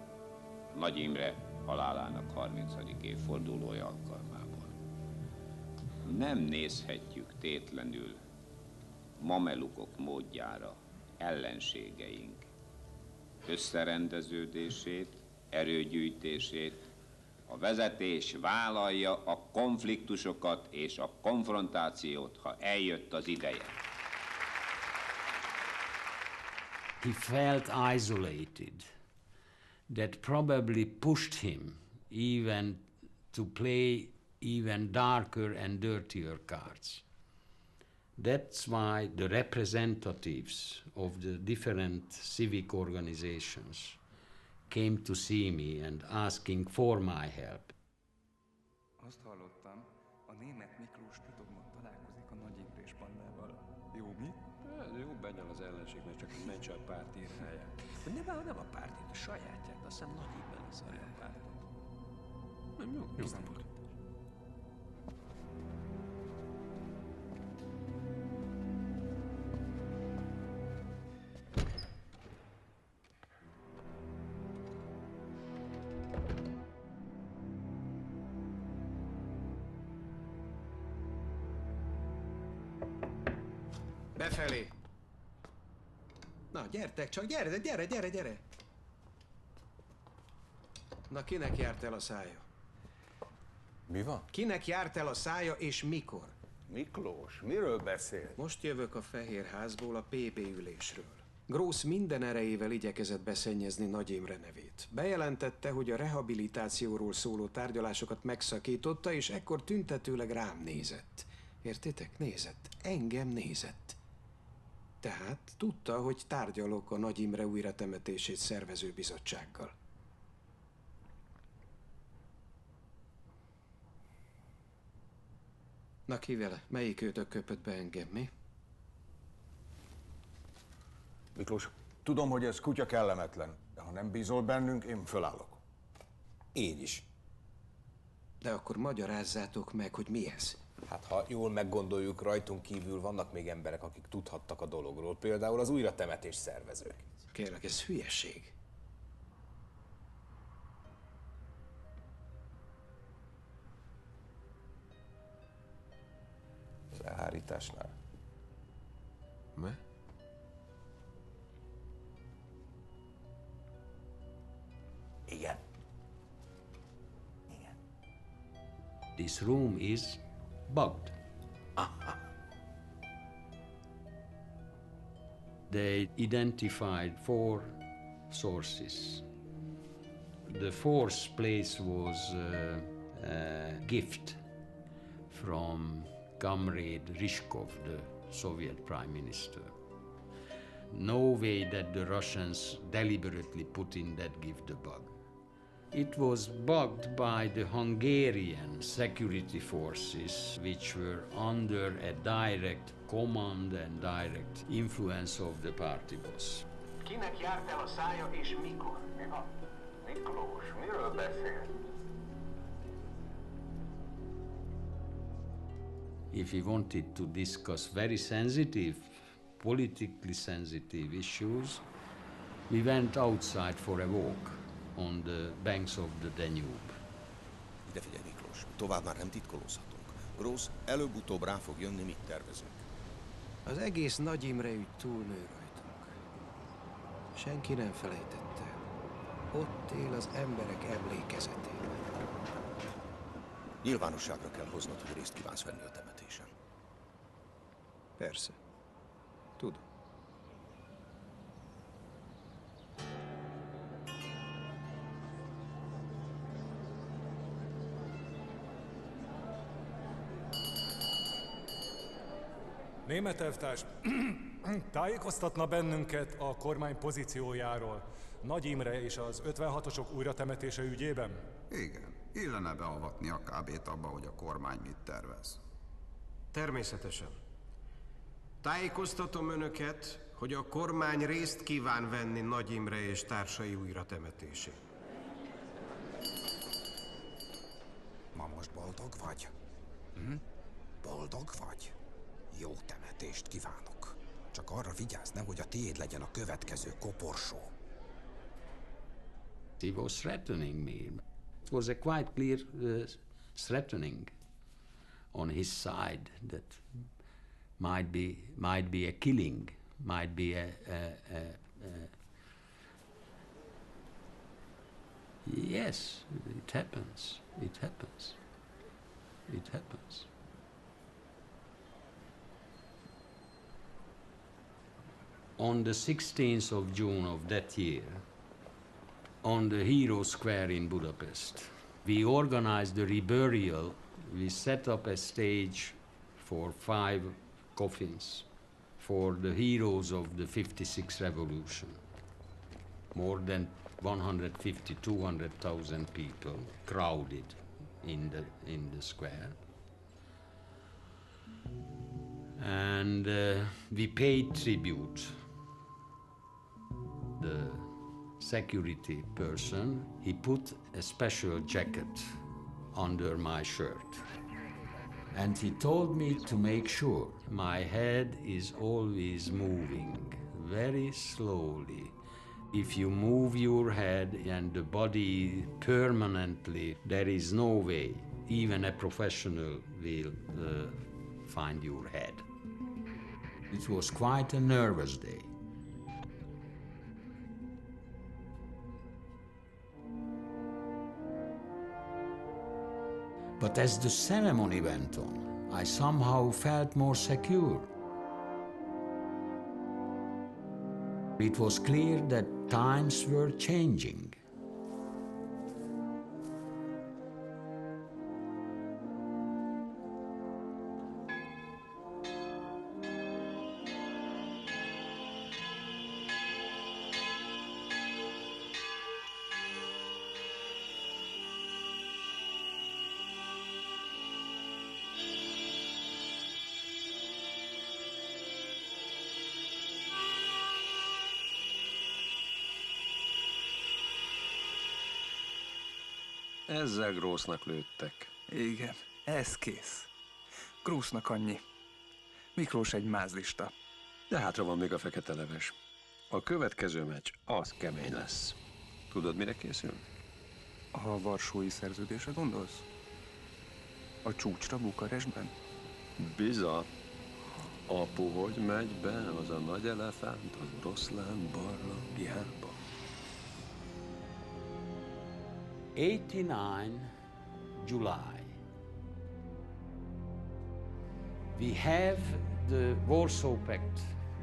Nagy Imre halálának 30. évfordulója alkalmából. Nem nézhetjük tétlenül mamelukok módjára ellenségeink összerendeződését, erőgyűjtését. A vezetés vállalja a konfliktusokat és a konfrontációt, ha eljött az ideje. He felt isolated. That probably pushed him even to play even darker and dirtier cards. That's why the representatives of the different civic organizations came to see me and asking for my help. Azt hallottam, a német Miklós titokban találkozik a Nagy Imrés bandával. Jó, mi? Jó, bennyel az ellenség, mert csak mentse a párt írnáját. Nem a pártét, a sajátját, azt hiszem Nagy Imre lesz a pártot. Nem jó, jó napot. Befelé! Na, gyertek csak, gyere! Na, kinek járt el a szája? Mi van? Kinek járt el a szája és mikor? Miklós, miről beszél? Most jövök a Fehérházból a PB ülésről. Grósz minden erejével igyekezett beszennyezni Nagy Imre nevét. Bejelentette, hogy a rehabilitációról szóló tárgyalásokat megszakította, és ekkor tüntetőleg rám nézett. Értitek? Nézett. Engem nézett. Tehát tudta, hogy tárgyalok a Nagy Imre újratemetését szervező bizottsággal. Na ki vele? Melyik őtök köpött be engem, mi? Miklós, tudom, hogy ez kutya kellemetlen, de ha nem bízol bennünk, én fölállok. Én is. De akkor magyarázzátok meg, hogy mi ez. Hát ha jól meggondoljuk, rajtunk kívül vannak még emberek, akik tudhattak a dologról. Például az újratemetés szervezők. Kérlek, ez hülyeség. Az elhárításnál. Mi? Igen. This room is bugged. They identified 4 sources. The 4th place was a gift from Comrade Rishkov, the Soviet Prime Minister. No way that the Russians deliberately put in that gift a bug. It was bugged by the Hungarian security forces, which were under a direct command and direct influence of the party boss. Kinek járt el a szája és mikor? Miklós, miről beszél? If he wanted to discuss very sensitive, politically sensitive issues, we went outside for a walk on the banks of the Danube. Ide figyelj, Miklós, tovább már nem titkolózhatunk. Rossz, előbb-utóbb rá fog jönni, mit tervezünk. Az egész Nagy Imre ügy túlnő rajtunk. Senki nem felejtette. Ott él az emberek emlékezetében. Nyilvánosságra kell hoznod, hogy részt kívánsz venni a temetésen. Persze. Tudom. Német elvtárs, tájékoztatna bennünket a kormány pozíciójáról Nagy Imre és az 56-osok újratemetése ügyében? Igen. Illene beavatni a KB-t abba, hogy a kormány mit tervez. Természetesen. Tájékoztatom önöket, hogy a kormány részt kíván venni Nagy Imre és társai újratemetésén. Ma most boldog vagy? Boldog vagy? Jó temetést kívánok. Csak arra vigyázz, nehogy a tiéd legyen a következő koporsó. He was threatening me. It was a quite clear threatening on his side that might be a killing, might be a yes, it happens. It happens. It happens. On the 16th of June of that year, on the Hero Square in Budapest, we organized the reburial. We set up a stage for 5 coffins for the heroes of the 56 revolution. More than 150,000-200,000 people crowded in the square. And we paid tribute. The security person, he put a special jacket under my shirt. And he told me to make sure my head is always moving, very slowly. If you move your head and the body permanently, there is no way even a professional will find your head. It was quite a nervous day. But as the ceremony went on, I somehow felt more secure. It was clear that times were changing. Ezzel Grossnak lőttek. Igen, ez kész. Grossnak annyi. Miklós egy mázlista. De hátra van még a fekete leves. A következő meccs az kemény lesz. Tudod, mire készül? A varsói szerződésre gondolsz? A csúcsra Bukarestben? Biza. Apu, hogy megy be az a nagy elefánt az oroszlán barlangjába? 89 July. We have the Warsaw Pact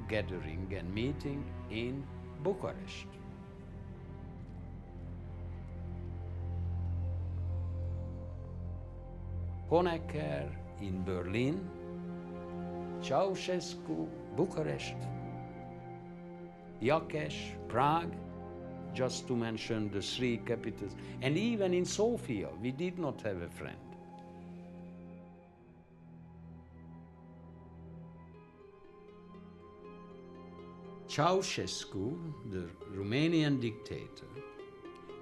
gathering and meeting in Bucharest. Honecker in Berlin, Ceausescu, Bucharest, Jakes, Prague, just to mention the three capitals. And even in Sofia, we did not have a friend. Ceausescu, the Romanian dictator,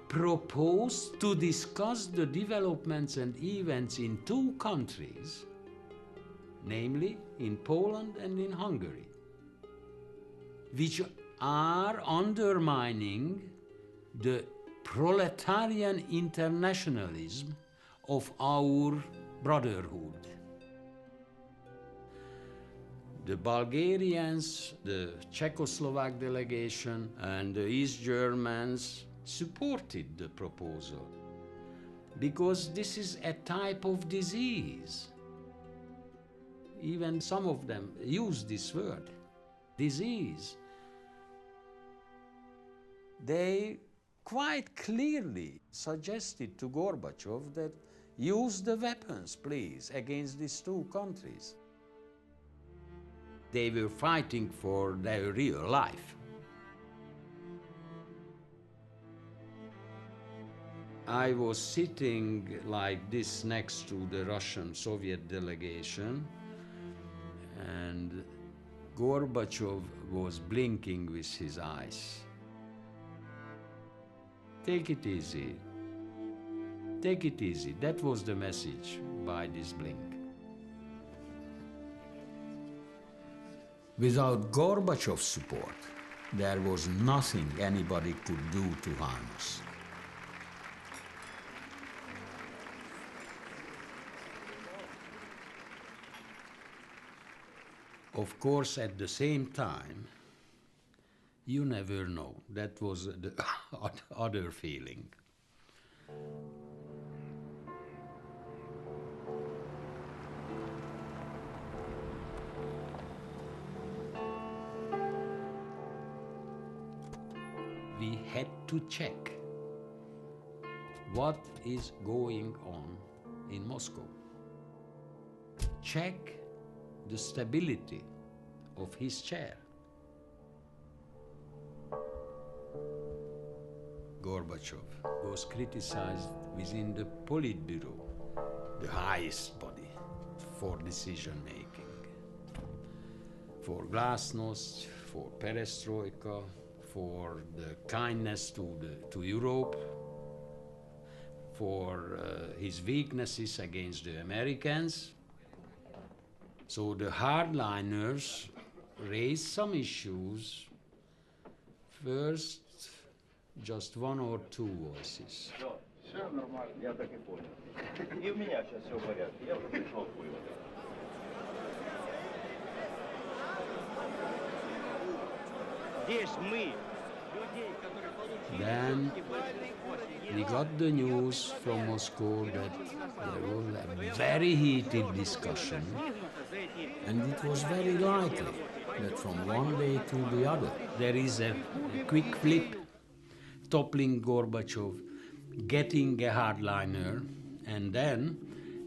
proposed to discuss the developments and events in two countries, namely in Poland and in Hungary, which are undermining the proletarian internationalism of our brotherhood. The Bulgarians, the Czechoslovak delegation, and the East Germans supported the proposal because this is a type of disease. Even some of them use this word, disease. They quite clearly suggested to Gorbachev that use the weapons, please, against these two countries. They were fighting for their real life. I was sitting like this next to the Russian Soviet delegation, and Gorbachev was blinking with his eyes. Take it easy. Take it easy. That was the message by this blink. Without Gorbachev's support, there was nothing anybody could do to harm us. Of course, at the same time, you never know. That was the other feeling. We had to check what is going on in Moscow. Check the stability of his chair. Gorbachev was criticized within the Politburo, the highest body for decision-making, for glasnost, for perestroika, for the kindness to Europe, for his weaknesses against the Americans. So the hardliners raised some issues. First, just one or two voices. Все нормально, я так и понял. И у меня сейчас все в порядке, я уже пришел к выводу. Здесь мы, людей, которые получили... Then we got the news from Moscow that there was a very heated discussion, and it was very likely that from one day to the other there is a quick flip, toppling Gorbachev, getting a hardliner, and then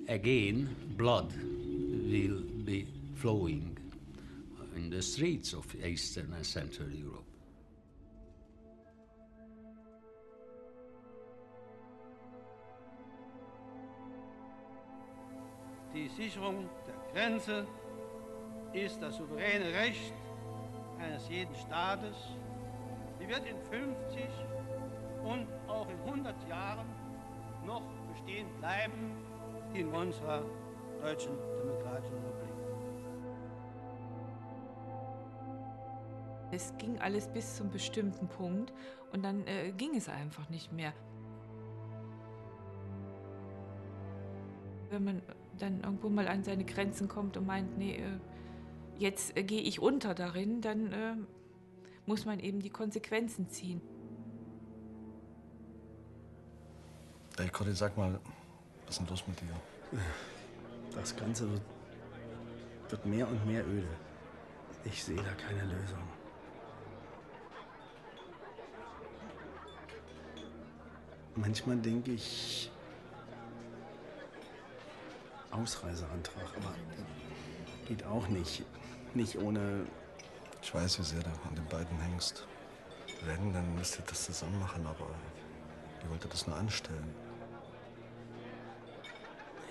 again blood will be flowing in the streets of Eastern and Central Europe. Die Sicherung der Grenze ist das souveräne Recht eines jeden Staates. Sie wird in 50 und auch in 100 Jahren noch bestehen bleiben in unserer Deutschen Demokratischen Republik. Es ging alles bis zum bestimmten Punkt und dann ging es einfach nicht mehr. Wenn man dann irgendwo mal an seine Grenzen kommt und meint, nee, jetzt gehe ich unter darin, dann muss man eben die Konsequenzen ziehen. Ey, Conny, sag mal, was ist denn los mit dir? Das Ganze wird mehr und mehr öde. Ich sehe da keine Lösung. Manchmal denke ich, Ausreiseantrag, aber geht auch nicht. Nicht ohne... Ich weiß, wie sehr du an den beiden hängst. Wenn, dann müsst ihr das zusammen machen, aber ihr wolltet das nur anstellen.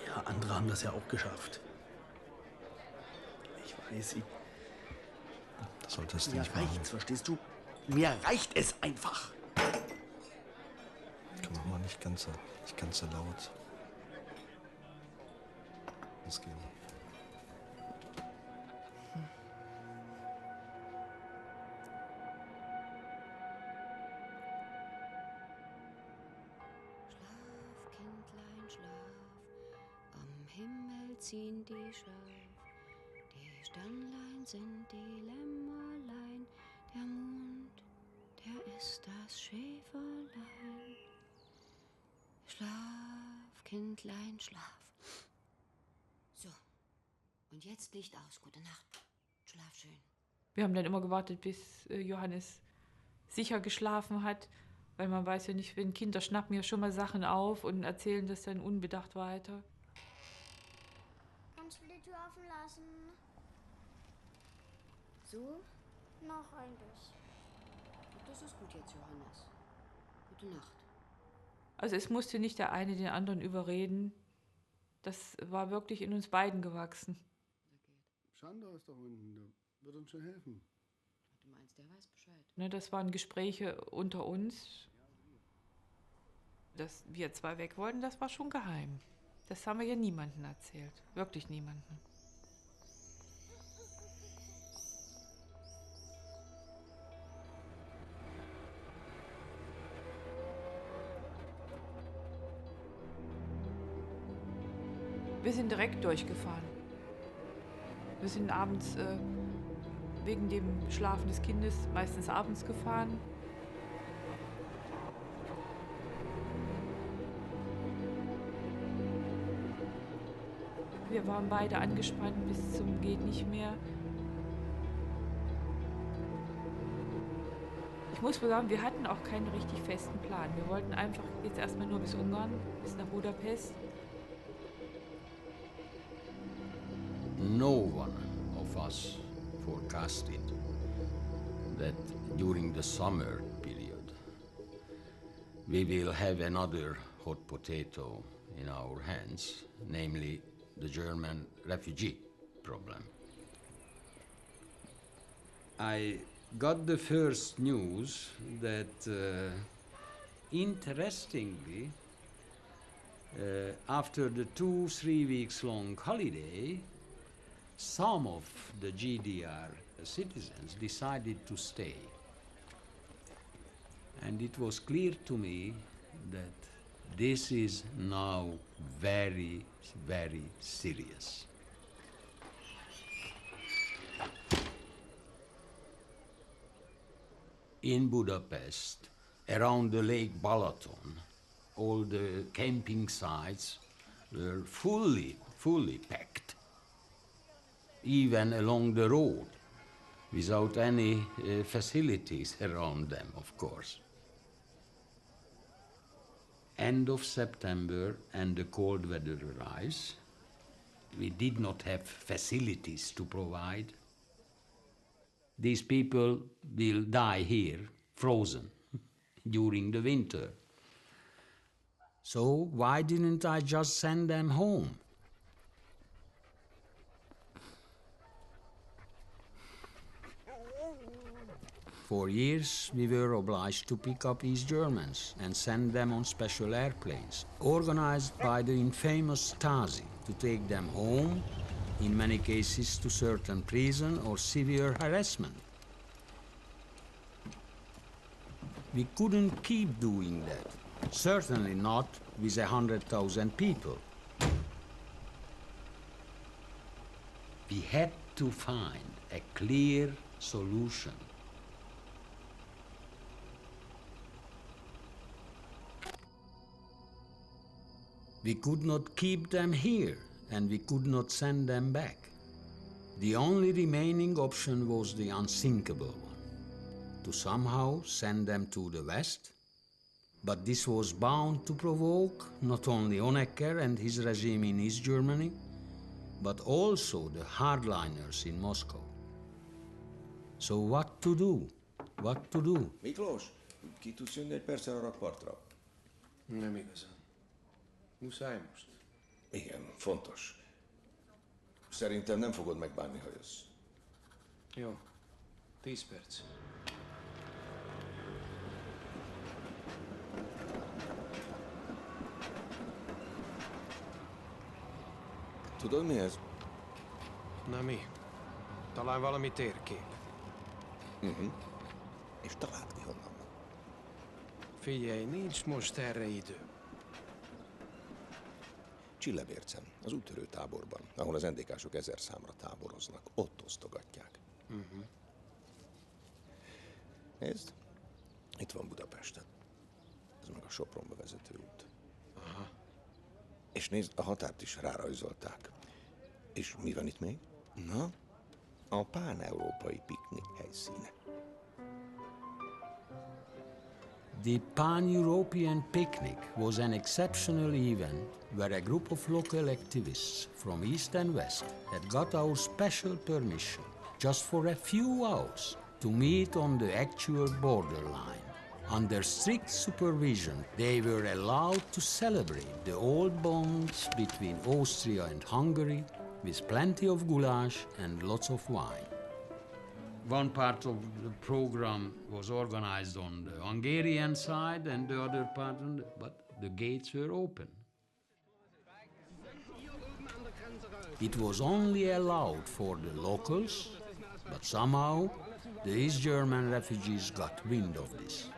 Ja, andere haben das ja auch geschafft. Ich weiß, Das solltest du mir nicht machen. reicht's, verstehst du? Mir reicht es einfach. Komm, mach mal nicht ganz so laut. Los gehen. Kindlein, schlaf, am Himmel ziehen die Schaf, die Sternlein sind die Lämmerlein, der Mond, der ist das Schäferlein. Schlaf, Kindlein, schlaf. So, und jetzt Licht aus, gute Nacht, schlaf schön. Wir haben dann immer gewartet, bis Johannes sicher geschlafen hat, weil man weiß ja nicht, wenn Kinder schnappen ja schon mal Sachen auf und erzählen das dann unbedacht weiter. Kannst du die Tür offen lassen? So? Noch ein bisschen. Das ist gut jetzt, Johannes. Gute Nacht. Also es musste nicht der eine den anderen überreden. Das war wirklich in uns beiden gewachsen. Schander ist doch unten, der wird uns schon helfen. Du meinst, der weiß Bescheid. Ne, das waren Gespräche unter uns. Dass wir zwei weg wollten, das war schon geheim. Das haben wir ja niemandem erzählt. Wirklich niemandem. Wir sind direkt durchgefahren. Wir sind abends wegen dem Schlafen des Kindes meistens abends gefahren. Wir waren beide angespannt bis zum geht nicht mehr. Ich muss wohl sagen, wir hatten auch keinen richtig festen Plan. Wir wollten einfach jetzt erstmal nur bis Ungarn, bis nach Budapest. No one of us forecasted that during the summer period we will have another hot potato in our hands, namely the German refugee problem. I got the first news that, interestingly, after the 2-3 weeks long holiday, some of the GDR citizens decided to stay. And it was clear to me that this is now very, very serious. In Budapest, around the Lake Balaton, all the camping sites were fully packed, even along the road, without any facilities around them, of course. End of September and the cold weather arrives. We did not have facilities to provide. These people will die here, frozen, during the winter. So why didn't I just send them home? For years, we were obliged to pick up East Germans and send them on special airplanes, organized by the infamous Stasi, to take them home, in many cases to certain prison or severe harassment. We couldn't keep doing that, certainly not with 100,000 people. We had to find a clear solution. We could not keep them here, and we could not send them back. The only remaining option was the unthinkable one, to somehow send them to the West. But this was bound to provoke not only Honecker and his regime in East Germany, but also the hardliners in Moscow. So what to do? What to do? Miklós, ki tudsz jönni egy perccel a rakpartra? Nem igazán. Muszáj most? Igen, fontos. Szerintem nem fogod megbánni, ha jössz. Jó. 10 perc. Tudod, mi ez? Na mi? Talán valami térkép. És találd ki honnan. Figyelj, nincs most erre idő. Csillebércen, az úttörő táborban, ahol az NDK-sok 1000 számra táboroznak, ott osztogatják. Nézd, itt van Budapesten. Ez meg a Sopronba vezető út. Aha. És nézd, a határt is rárajzolták. És mi van itt még? Na, a pán-európai piknik helyszíne. The Pan-European Picnic was an exceptional event where a group of local activists from East and West had got our special permission just for a few hours to meet on the actual borderline. Under strict supervision, they were allowed to celebrate the old bonds between Austria and Hungary with plenty of goulash and lots of wine. One part of the program was organized on the Hungarian side and the other part but the gates were open. It was only allowed for the locals, but somehow the East German refugees got wind of this.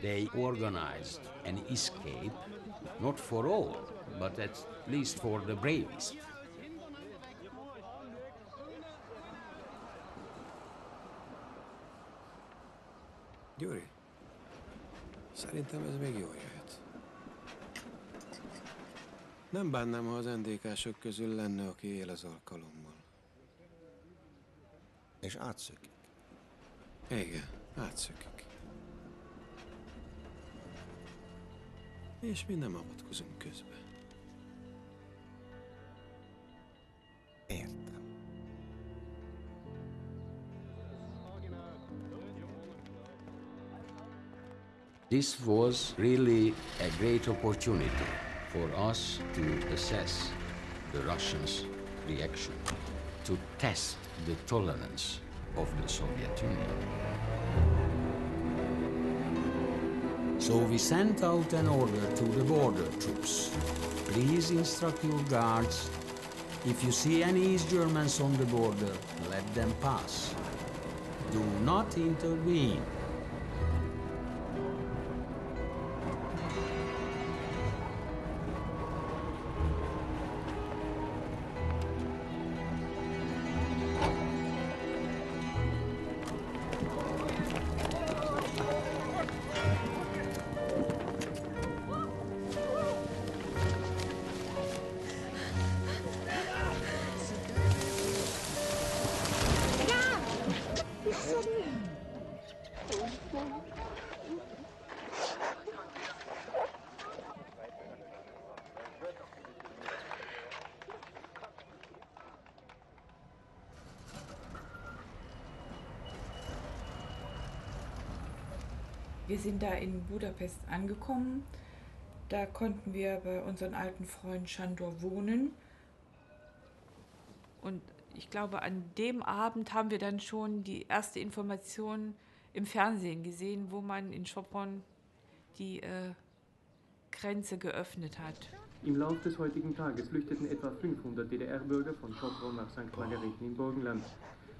They organized an escape, not for all, but at least for the bravest. Gyuri, szerintem ez még jól jöhet. Nem bánnám, ha az NDK-sok közül lenne, aki él az alkalommal. És átszökik. Igen, átszökik. És mi nem avatkozunk közbe. Értem. This was really a great opportunity for us to assess the Russians' reaction, to test the tolerance of the Soviet Union. So we sent out an order to the border troops. Please instruct your guards. If you see any East Germans on the border, let them pass. Do not intervene. Wir sind da in Budapest angekommen. Da konnten wir bei unserem alten Freund Sándor wohnen. Und ich glaube, an dem Abend haben wir dann schon die erste Information im Fernsehen gesehen, wo man in Sopron die Grenze geöffnet hat. Im Lauf des heutigen Tages flüchteten etwa 500 DDR-Bürger von Sopron nach St. Margareten im Burgenland.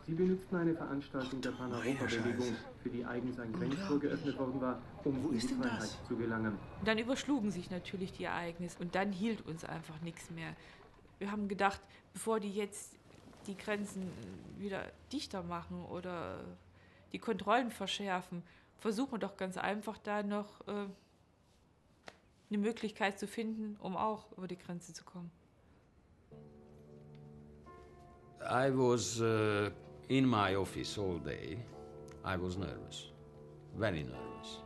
Sie benutzten eine Veranstaltung der Pan-Europa-Bewegung, für die eigens ein Grenztor geöffnet worden war, um in die Freiheit zu gelangen. Und dann überschlugen sich natürlich die Ereignisse und dann hielt uns einfach nichts mehr. Wir haben gedacht, bevor die jetzt die Grenzen wieder dichter machen oder die Kontrollen verschärfen, versuchen wir doch ganz einfach da noch eine Möglichkeit zu finden, um auch über die Grenze zu kommen. I was in my office all day. I was nervous, very nervous.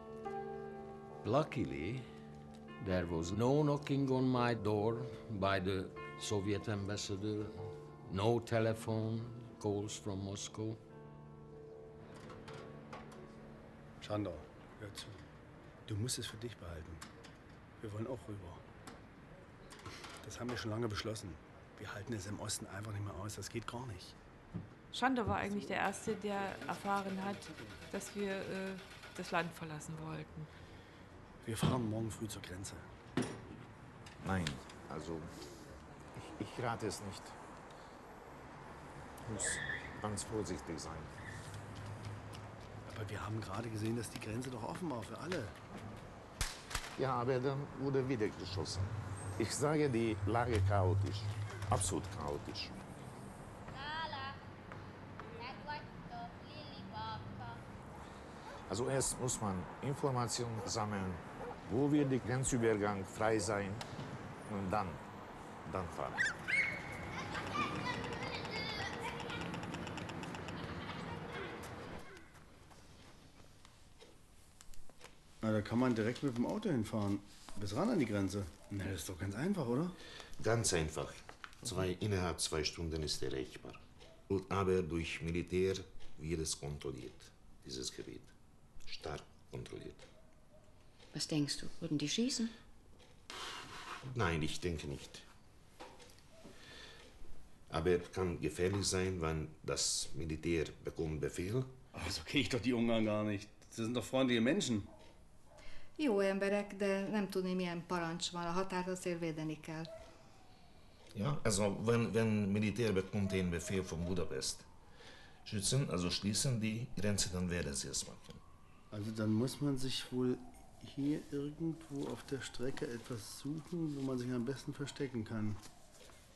Luckily, there was no knocking on my door by the Soviet ambassador, no telephone calls from Moscow. Chandor, hör zu. Du musst es für dich behalten. Wir wollen auch rüber. Das haben wir schon lange beschlossen. Wir halten es im Osten einfach nicht mehr aus. Das geht gar nicht. Chandor war eigentlich der Erste, der erfahren hat, dass wir das Land verlassen wollten. Wir fahren morgen früh zur Grenze. Nein, also ich rate es nicht. Ich muss ganz vorsichtig sein. Aber wir haben gerade gesehen, dass die Grenze doch offen war für alle. Ja, aber dann wurde wieder geschossen. Ich sage, die Lage chaotisch. Absolut chaotisch. Also erst muss man Informationen sammeln, wo wird der Grenzübergang frei sein und dann fahren. Na, da kann man direkt mit dem Auto hinfahren. Bis ran an die Grenze. Na, das ist doch ganz einfach, oder? Ganz einfach. Innerhalb 2 Stunden ist erreichbar. Aber durch Militär wird es kontrolliert, dieses Gebiet. Stark kontrolliert. Was denkst du? Würden die schießen? Nein, ich denke nicht. Aber kann gefährlich sein, wenn das Militär bekommt Befehl. Ach, so kenne ich doch die Ungarn gar nicht. Das sind doch freundliche Menschen. Jó emberek, de nem tudni, milyen parancs van. A határt azért védeni kell. Ja, also wenn Militär bekommt den Befehl von Budapest, schützen, also schließen die Grenze, dann werden sie es machen. Also dann muss man sich wohl hier irgendwo auf der Strecke etwas suchen, wo man sich am besten verstecken kann.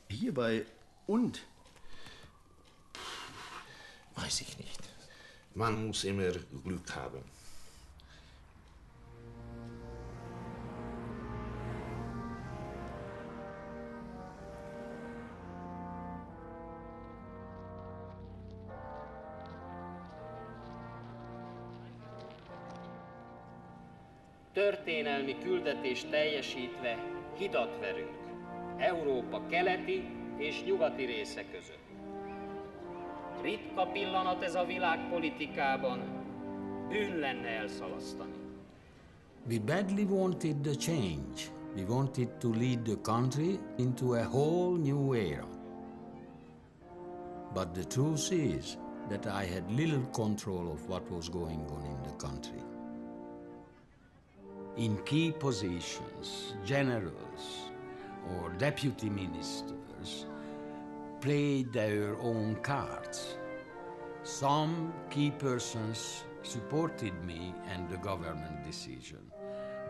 Hierbei und? Weiß ich nicht. Man muss immer Glück haben. Történelmi küldetést teljesítve hidat verünk Európa keleti és nyugati része között. Ritka pillanat ez a világpolitikában, bűn lenne elszalasztani. We badly wanted the change. We wanted to lead the country into a whole new era. But the truth is that I had little control of what was going on in the country. In key positions, generals or deputy ministers played their own cards. Some key persons supported me and the government decision,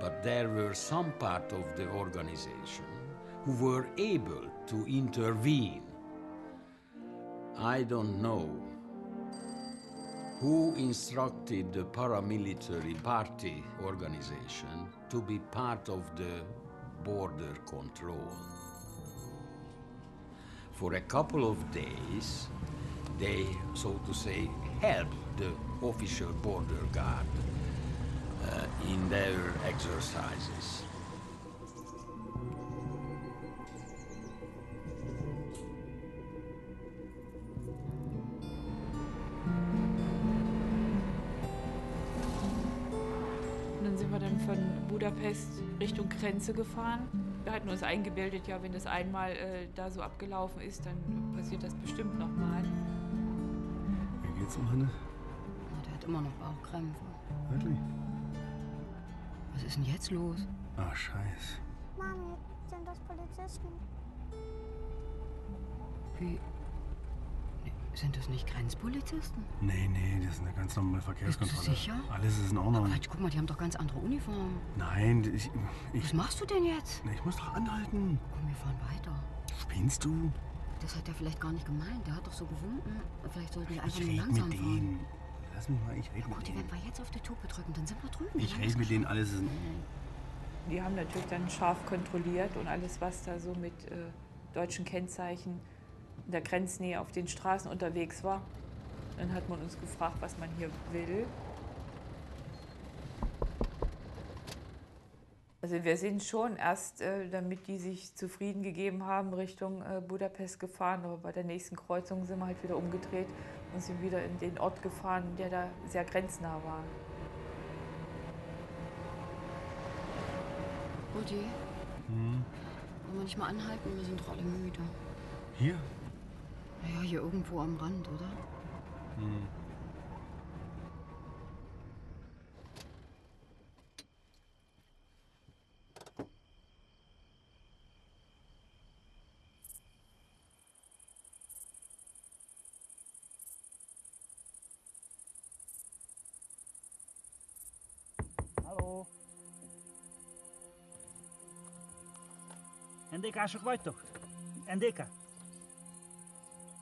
but there were some part of the organization who were able to intervene. I don't know who instructed the paramilitary party organization to be part of the border control. For a couple of days, they, so to say, helped the official border guard in their exercises. Von Budapest Richtung Grenze gefahren. Wir hatten uns eingebildet, ja, wenn das einmal da so abgelaufen ist, dann passiert das bestimmt nochmal. Wie geht's, Manne? Der hat immer noch Bauchkrämpfe. Wirklich? Was ist denn jetzt los? Ah, Scheiß. Mami, sind das Polizisten? Wie? Nee, sind das nicht Grenzpolizisten? Nee, das ist eine ganz normale Verkehrskontrolle. Bist du sicher? Alles ist in Ordnung. Quatsch, guck mal, die haben doch ganz andere Uniformen. Nein, ich... Was machst du denn jetzt? Ich muss doch anhalten. Komm, wir fahren weiter. Spinnst du? Das hat er vielleicht gar nicht gemeint. Der hat doch so gewunken. Vielleicht sollten wir einfach nur Ich langsam rede mit fahren. denen. Lass mich mal, ich rede mit Gut, denen. wenn wir jetzt auf die Tube drücken, dann sind wir drüben. Ich rede mit denen, alles ist in Ordnung. Die haben natürlich dann scharf kontrolliert und alles, was da so mit deutschen Kennzeichen in der Grenznähe auf den Straßen unterwegs war. Dann hat man uns gefragt, was man hier will. Also wir sind schon erst, damit die sich zufrieden gegeben haben, Richtung Budapest gefahren. Aber bei der nächsten Kreuzung sind wir halt wieder umgedreht und sind wieder in den Ort gefahren, der da sehr grenznah war. Rudi, wollen wir nicht mal anhalten? Wir sind doch alle müde. Hier? Naja, hier irgendwo am Rand, oder? Hallo. NDK-sok vagytok? NDK?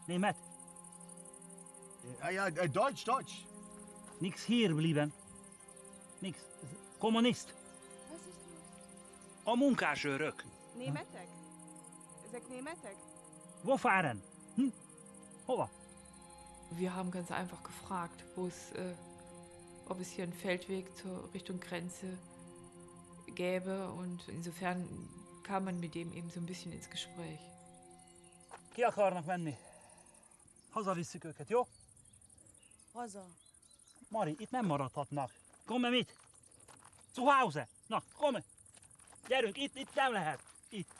Német? Ja, Deutsch. Nix hier blieben. Nix. Kommunist. Was ist los? A munkásőrök. Németek? Ezek németek? Wo fahren? Hova? Wir haben ganz einfach gefragt, ob es hier einen Feldweg zur Richtung Grenze gäbe. Und insofern kam man mit dem eben so ein bisschen ins Gespräch. Ki akarnak menni? Hazavisszük őket, jó? Haza. Mari, itt nem maradhatnak. Komme mit? Zu Hause. Na, komme. Gyerünk, itt nem lehet. Itt.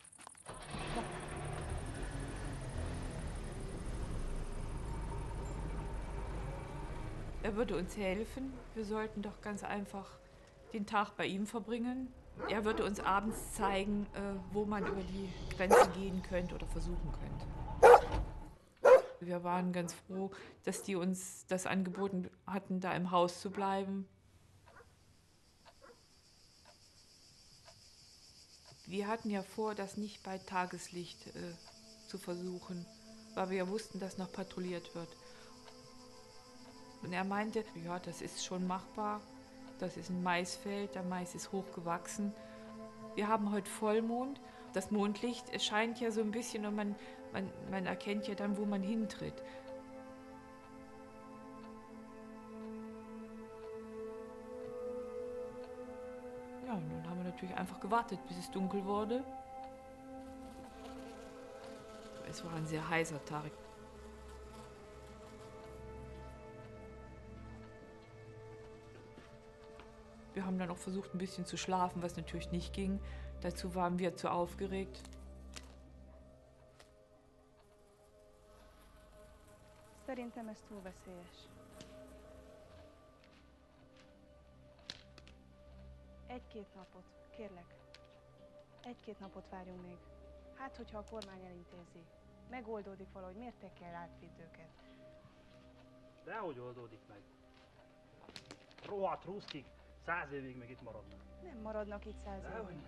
Er würde uns helfen. Wir sollten doch ganz einfach den Tag bei ihm verbringen. Er würde uns abends zeigen, wo man über die Grenze gehen könnte oder versuchen könnte. Wir waren ganz froh, dass die uns das angeboten hatten, da im Haus zu bleiben. Wir hatten ja vor, das nicht bei Tageslicht zu versuchen, weil wir ja wussten, dass noch patrouilliert wird. Und er meinte, ja, das ist schon machbar. Das ist ein Maisfeld, der Mais ist hochgewachsen. Wir haben heute Vollmond. Das Mondlicht scheint ja so ein bisschen und man erkennt ja dann, wo man hintritt. Ja, und dann haben wir natürlich einfach gewartet, bis es dunkel wurde. Es war ein sehr heißer Tag. Wir haben dann auch versucht, ein bisschen zu schlafen, was natürlich nicht ging. Dazu waren wir zu aufgeregt. Szerintem ez túl veszélyes. Egy-két napot, kérlek. Egy-két napot várjunk még. Hát, hogyha a kormány elintézi. Megoldódik valahogy, miért te kell átvidd őket? Dehogy oldódik meg. Rohadt ruszkik, 100 évig meg itt maradnak. Nem maradnak itt 100 évig.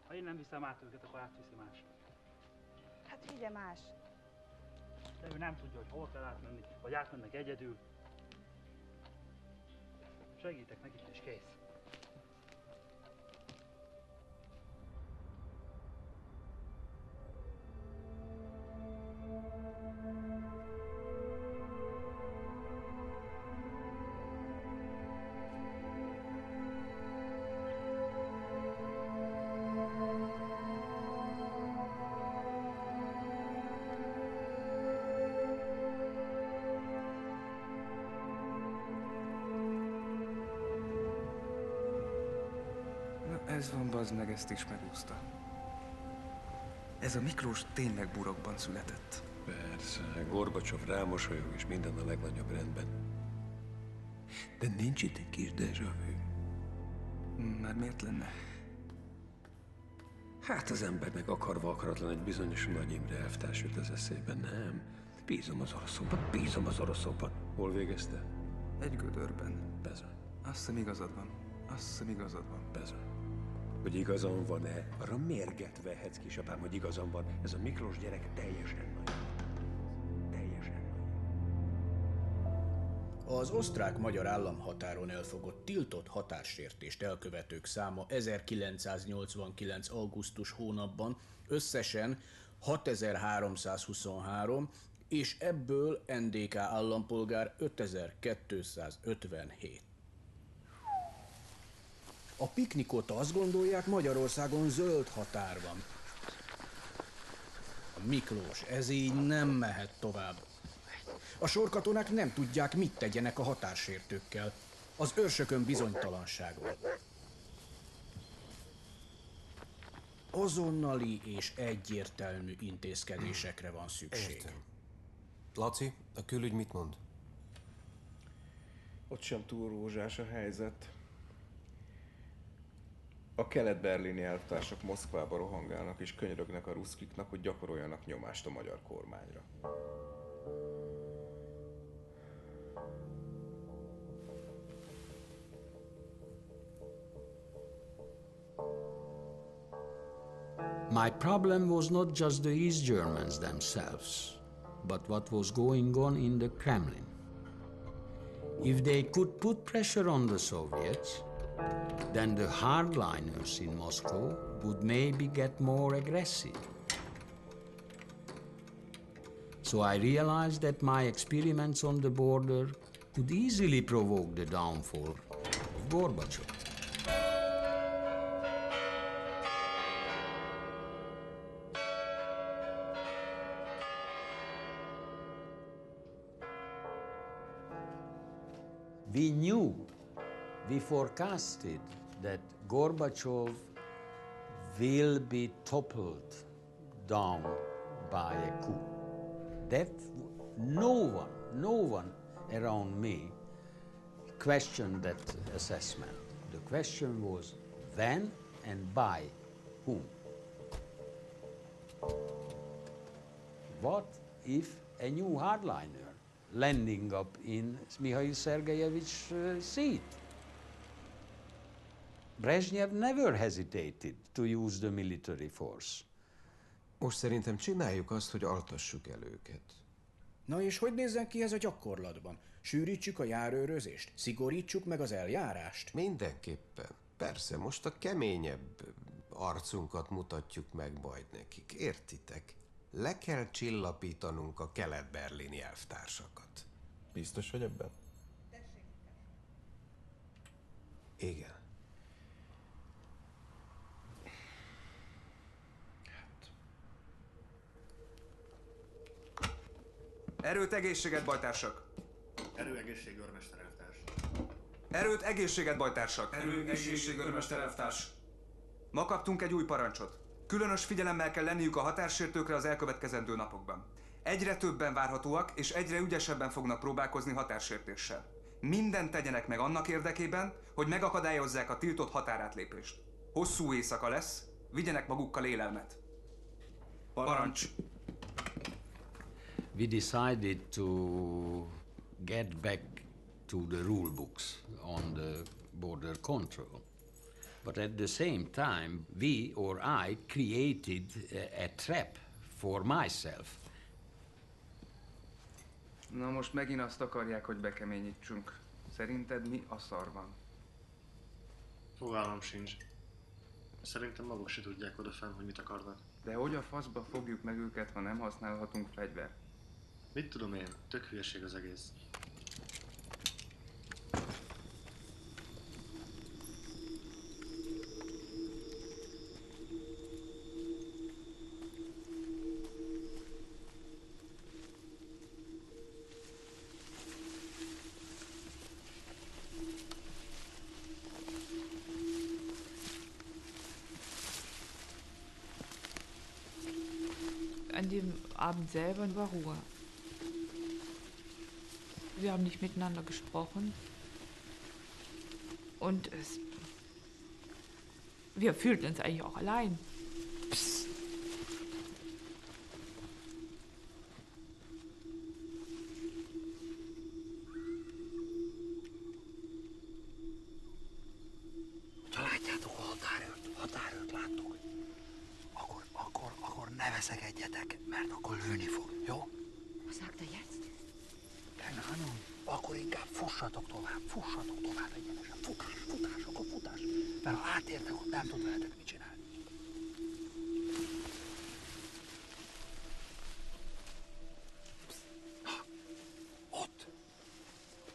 Ha én nem viszem át őket, akkor átviszi más. Hát vigye más. De ő nem tudja, hogy hol kell átmenni, vagy átmennek egyedül. Segítek nekik, és kész. Ez van, bazd meg, ezt is megúszta. Ez a Miklós tényleg burokban született. Persze, Gorbacsov rámosolyog, és minden a legnagyobb rendben. De nincs itt egy kis déjà vu? Már miért lenne? Hát az embernek akarva akaratlan egy bizonyos Nagy Imre elvtárs jut az eszébe, nem? Bízom az oroszokban. Hol végezte? Egy gödörben. Bezony. Azt hiszem igazad van. Bezony. Hogy igazam van-e? Arra mérget vehetsz, kisapám, hogy igazam van. Ez a Miklós gyerek teljesen nagy. Az osztrák-magyar államhatáron elfogott tiltott határsértést elkövetők száma 1989. augusztus hónapban összesen 6323, és ebből NDK állampolgár 5257. A piknikot azt gondolják, Magyarországon zöld határ van. A Miklós, ez így nem mehet tovább. A sorkatonák nem tudják, mit tegyenek a határsértőkkel. Az őrsökön bizonytalanság van. Azonnali és egyértelmű intézkedésekre van szükség. Értem. Laci, a külügy mit mond? Ott sem túl rózsás a helyzet. A kelet-berlini elvtársak Moszkvába rohangálnak és könyörögnek a ruszkiknak, hogy gyakoroljanak nyomást a magyar kormányra. My problem was not just the East Germans themselves, but what was going on in the Kremlin. If they could put pressure on the Soviets, then the hardliners in Moscow would maybe get more aggressive. So I realized that my experiments on the border could easily provoke the downfall of Gorbachev. We knew, we forecasted that Gorbachev will be toppled down by a coup. That no one around me questioned that assessment. The question was when and by whom. What if a new hardliner landing up in Mikhail Sergeyevich's seat? Brezhnev never hesitated to use the military force. Most szerintem csináljuk azt, hogy altassuk el őket. Na és hogy nézzen ki ez a gyakorlatban? Sűrítsük a járőrözést? Szigorítsuk meg az eljárást? Mindenképpen. Persze, most a keményebb arcunkat mutatjuk meg majd nekik. Értitek? Le kell csillapítanunk a kelet-berlini elvtársakat. Biztos vagy ebben? Igen. Erőt, egészséget, bajtársak! Erő, egészség, őrmester elvtárs. Erőt, egészséget, bajtársak! Erő, egészség, őrmester elvtárs. Ma kaptunk egy új parancsot. Különös figyelemmel kell lenniük a határsértőkre az elkövetkezendő napokban. Egyre többen várhatóak, és egyre ügyesebben fognak próbálkozni határsértéssel. Mindent tegyenek meg annak érdekében, hogy megakadályozzák a tiltott határátlépést. Hosszú éjszaka lesz, vigyenek magukkal élelmet. Parancs! We decided to get back to the rule books on the border control. But at the same time, we or I created a trap for myself. Na most megint azt akarják, hogy bekeményítsünk. Szerinted mi a szar van? Fogalmam sincs. Szerintem maguk se tudják odafenn, hogy mit akarnak. De hogy a faszba fogjuk meg őket, ha nem használhatunk fegyvert? Mit tudom én? Tök hülyeség az egész. An an dem Abend selber war Ruhe. Wir haben nicht miteinander gesprochen. Und wir fühlten uns eigentlich auch allein. Psst. Ha látjátok a határőrt láttok, akkor ne veszekedjetek, mert akkor lőni fog, jó? Was sagt er jetzt? Keine Ahnung. Akkor inkább fussatok tovább egyenesen. Futás. Mert ha átértek, ott nem tud veletek mit csinálni.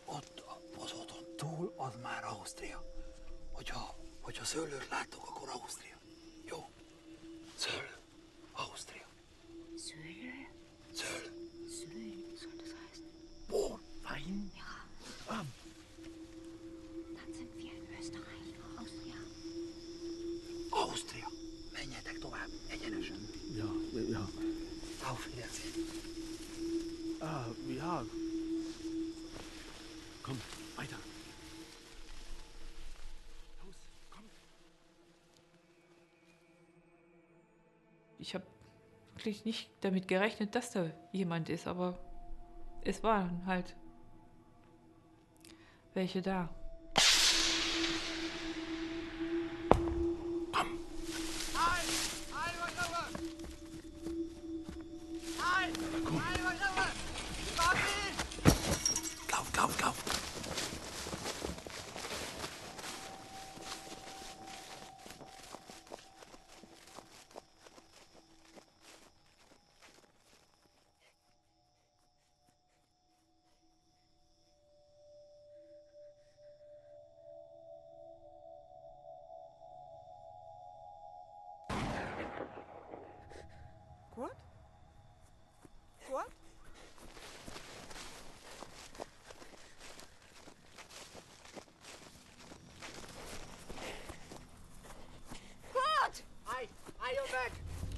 Ott az úton túl, az már Ausztria. Hogyha szőlőt láttok, akkor Ausztria. Jó? Szőlő. Ausztria. Söhle? Szőlő. Söhle, soll das heißen? Bohr. Wein. Ja. Dann sind wir in Österreich, Austria. Ausztria. Menjetek tovább, egyenesen. Ja. Auf Wiedersehen. Ja. Komm, weiter. Los, komm. Ich habe wirklich nicht damit gerechnet, dass da jemand ist, aber es waren halt welche da. Lauf. What?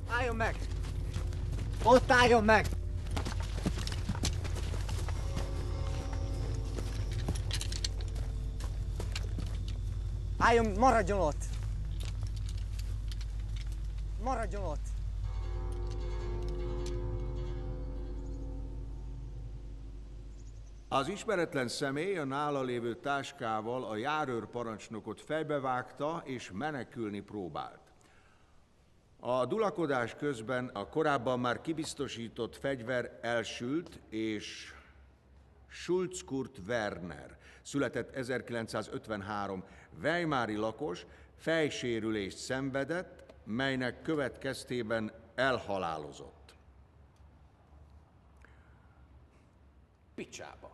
Álljon meg! Ott álljon meg! Maradjon ott! Maradjon ott! Az ismeretlen személy a nála lévő táskával a járőr parancsnokot fejbevágta és menekülni próbált. A dulakodás közben a korábban már kibiztosított fegyver elsült, és Schulz Kurt Werner, született 1953, weimári lakos, fejsérülést szenvedett, melynek következtében elhalálozott. Picsába.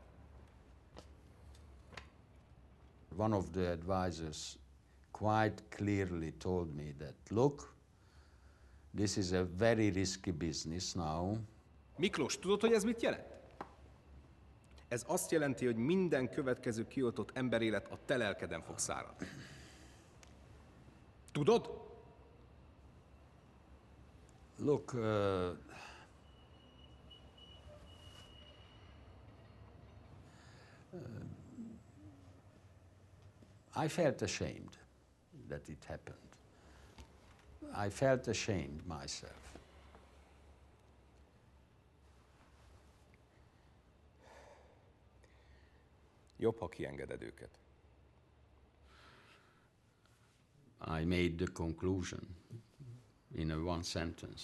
One of the advisors quite clearly told me that, look, this is a very risky business now. Miklós, tudod, hogy ez mit jelent? Ez azt jelenti, hogy minden következő kioltott emberélet a te lelkeden fog száradni. Tudod? Look, I felt ashamed that it happened. I felt ashamed myself. Jobb, ha kiengeded őket. I made the conclusion in a one sentence.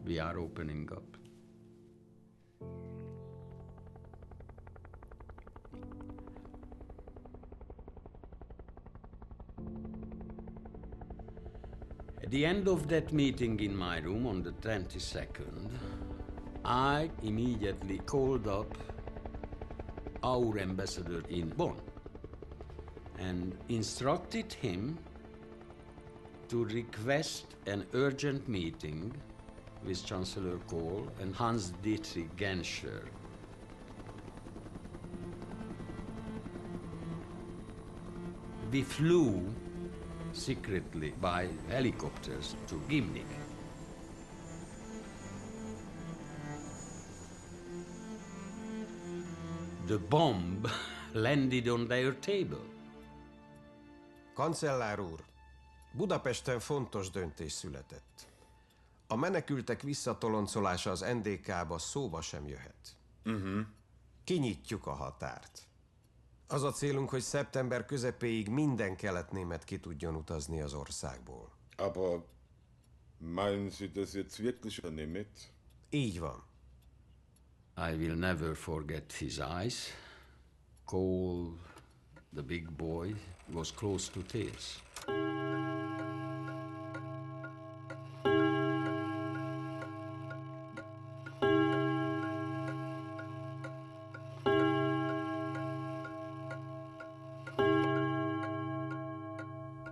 We are opening up. At the end of that meeting in my room on the 22nd, I immediately called up our ambassador in Bonn and instructed him to request an urgent meeting with Chancellor Kohl and Hans-Dietrich Genscher. We flew secretly by helicopters to Gimnik. The bomb landed on their table. Kancellár úr, Budapesten fontos döntés született. A menekültek visszatoloncolása az NDK-ba szóba sem jöhet. Kinyitjuk a határt. Az a célunk, hogy szeptember közepéig minden kelet-német ki tudjon utazni az országból. Aber meinen Sie das jetzt wirklich, Herr Nemeth? Így van. I will never forget his eyes. Cole, the big boy, was close to tears.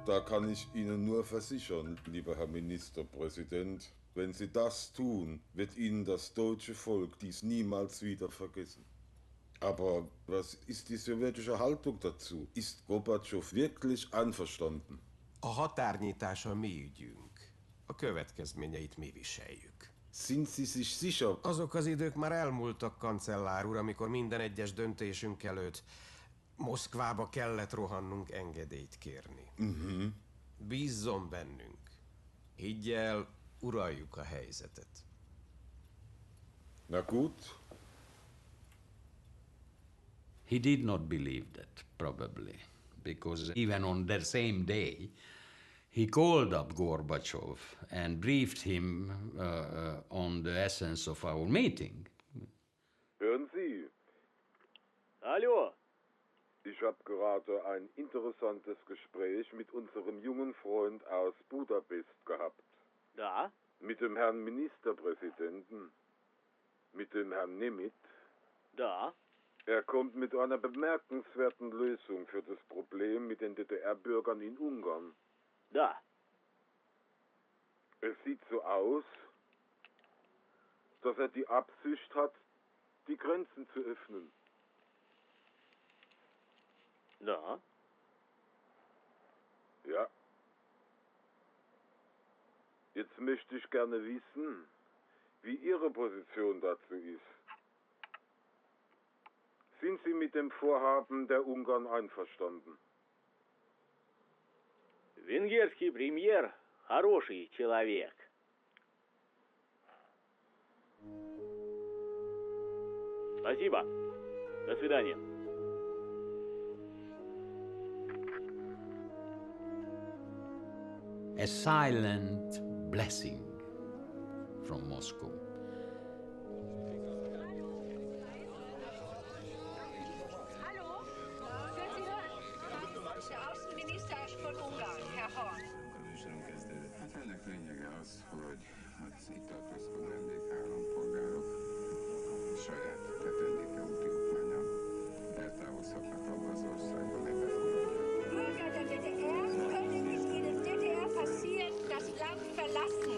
Da kann ich Ihnen nur versichern, lieber Herr Ministerpräsident, wenn Sie das tun, wird Ihnen das deutsche Volk dies niemals wieder vergessen. Aber was ist die sowjetische Haltung dazu? Ist Gorbatschow wirklich einverstanden? A határnyitás a mi ügyünk. A következményeit mi viseljük. Sind Sie sich sicher? Azok az idők már elmúltak, kancellár úr, amikor minden egyes döntésünk előtt Moszkvába kellett rohannunk engedélyt kérni. Bízzon bennünk. Higgy el, uraljuk a helyzetet. Na gut. He did not believe that, probably, because even on that same day, he called up Gorbachev and briefed him on the essence of our meeting. Hören Sie. Hallo. Ich habe gerade ein interessantes Gespräch mit unserem jungen Freund aus Budapest gehabt. Da? Mit dem Herrn Ministerpräsidenten. Mit dem Herrn Nemeth. Da? Er kommt mit einer bemerkenswerten Lösung für das Problem mit den DDR-Bürgern in Ungarn. Da. Es sieht so aus, dass er die Absicht hat, die Grenzen zu öffnen. Da? Ja. Jetzt möchte ich gerne wissen, wie Ihre Position dazu ist. Sind Sie mit dem Vorhaben der Ungarn einverstanden? Венгерский премьер хороший человек. Спасибо. До свидания. A silent blessing from Moscow. Hallo? Können Sie hören? Der Außenminister von Ungarn, Herr Horn. Hát ennek lényege az, hogy az itt tartózkodó vendégállampolgárok saját teendéke úti okmánnyal eltávozhatnak abba az országba, amelybe fogadják. Bürger der DDR können nicht in der DDR passieren, das Land verlassen.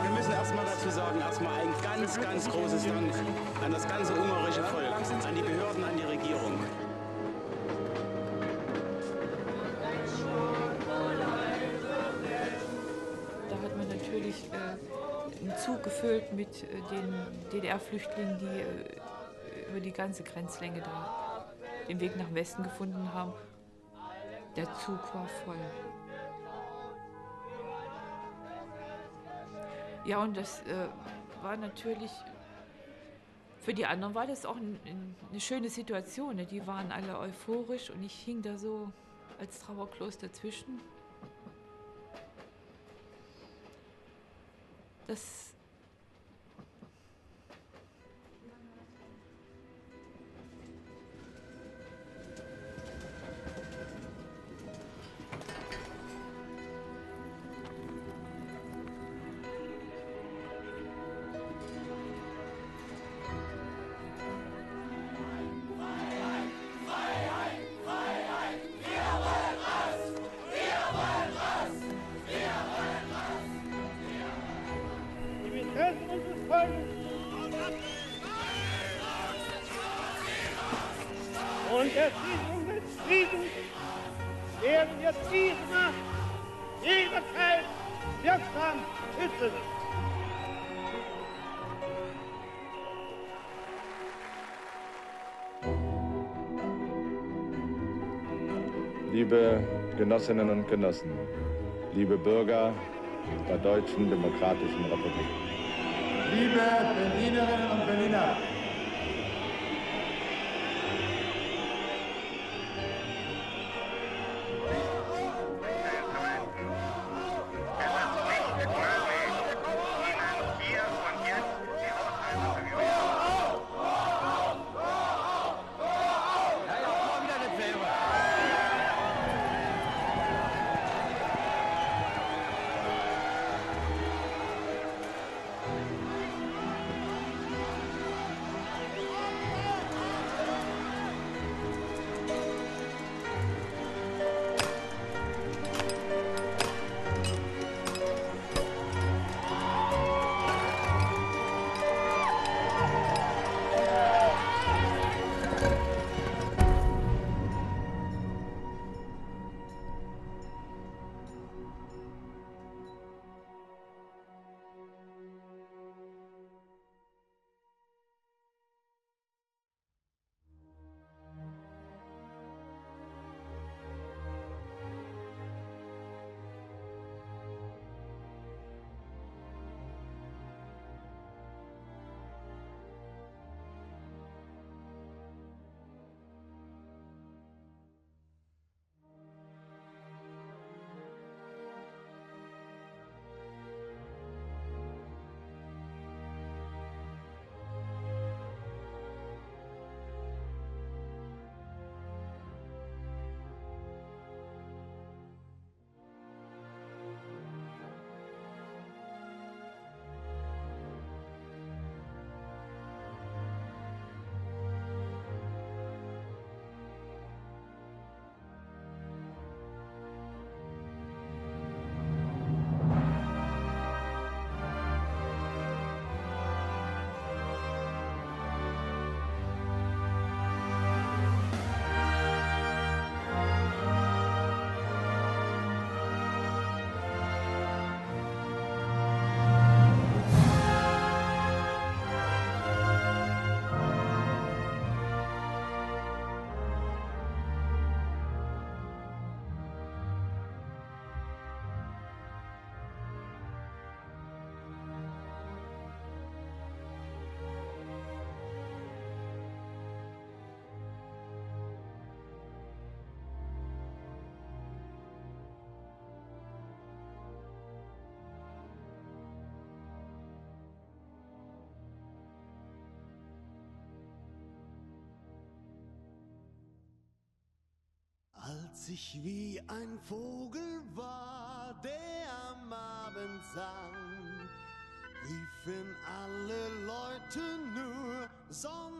Wir müssen erstmal dazu sagen, erstmal ein ganz, ganz großes Dank an das ganze ungarische Volk, an die Behörden, an die Regierung. Da hat man natürlich einen Zug gefüllt mit den DDR-Flüchtlingen, die über die ganze Grenzlänge da den Weg nach Westen gefunden haben. Der Zug war voll. Ja, und das war natürlich, für die anderen war das auch eine schöne Situation. Ne? Die waren alle euphorisch und ich hing da so als Trauerklos dazwischen. Das Interessen unseres Volkes. Und der Sicherung des Friedens werden wir diese Macht jederzeit wirksam schützen. Liebe Genossinnen und Genossen, liebe Bürger der Deutschen Demokratischen Republik. Liebe Berlinerinnen und Berliner, Als ich wie ein Vogel war, der am Abend sang, riefen alle Leute nur Sonne.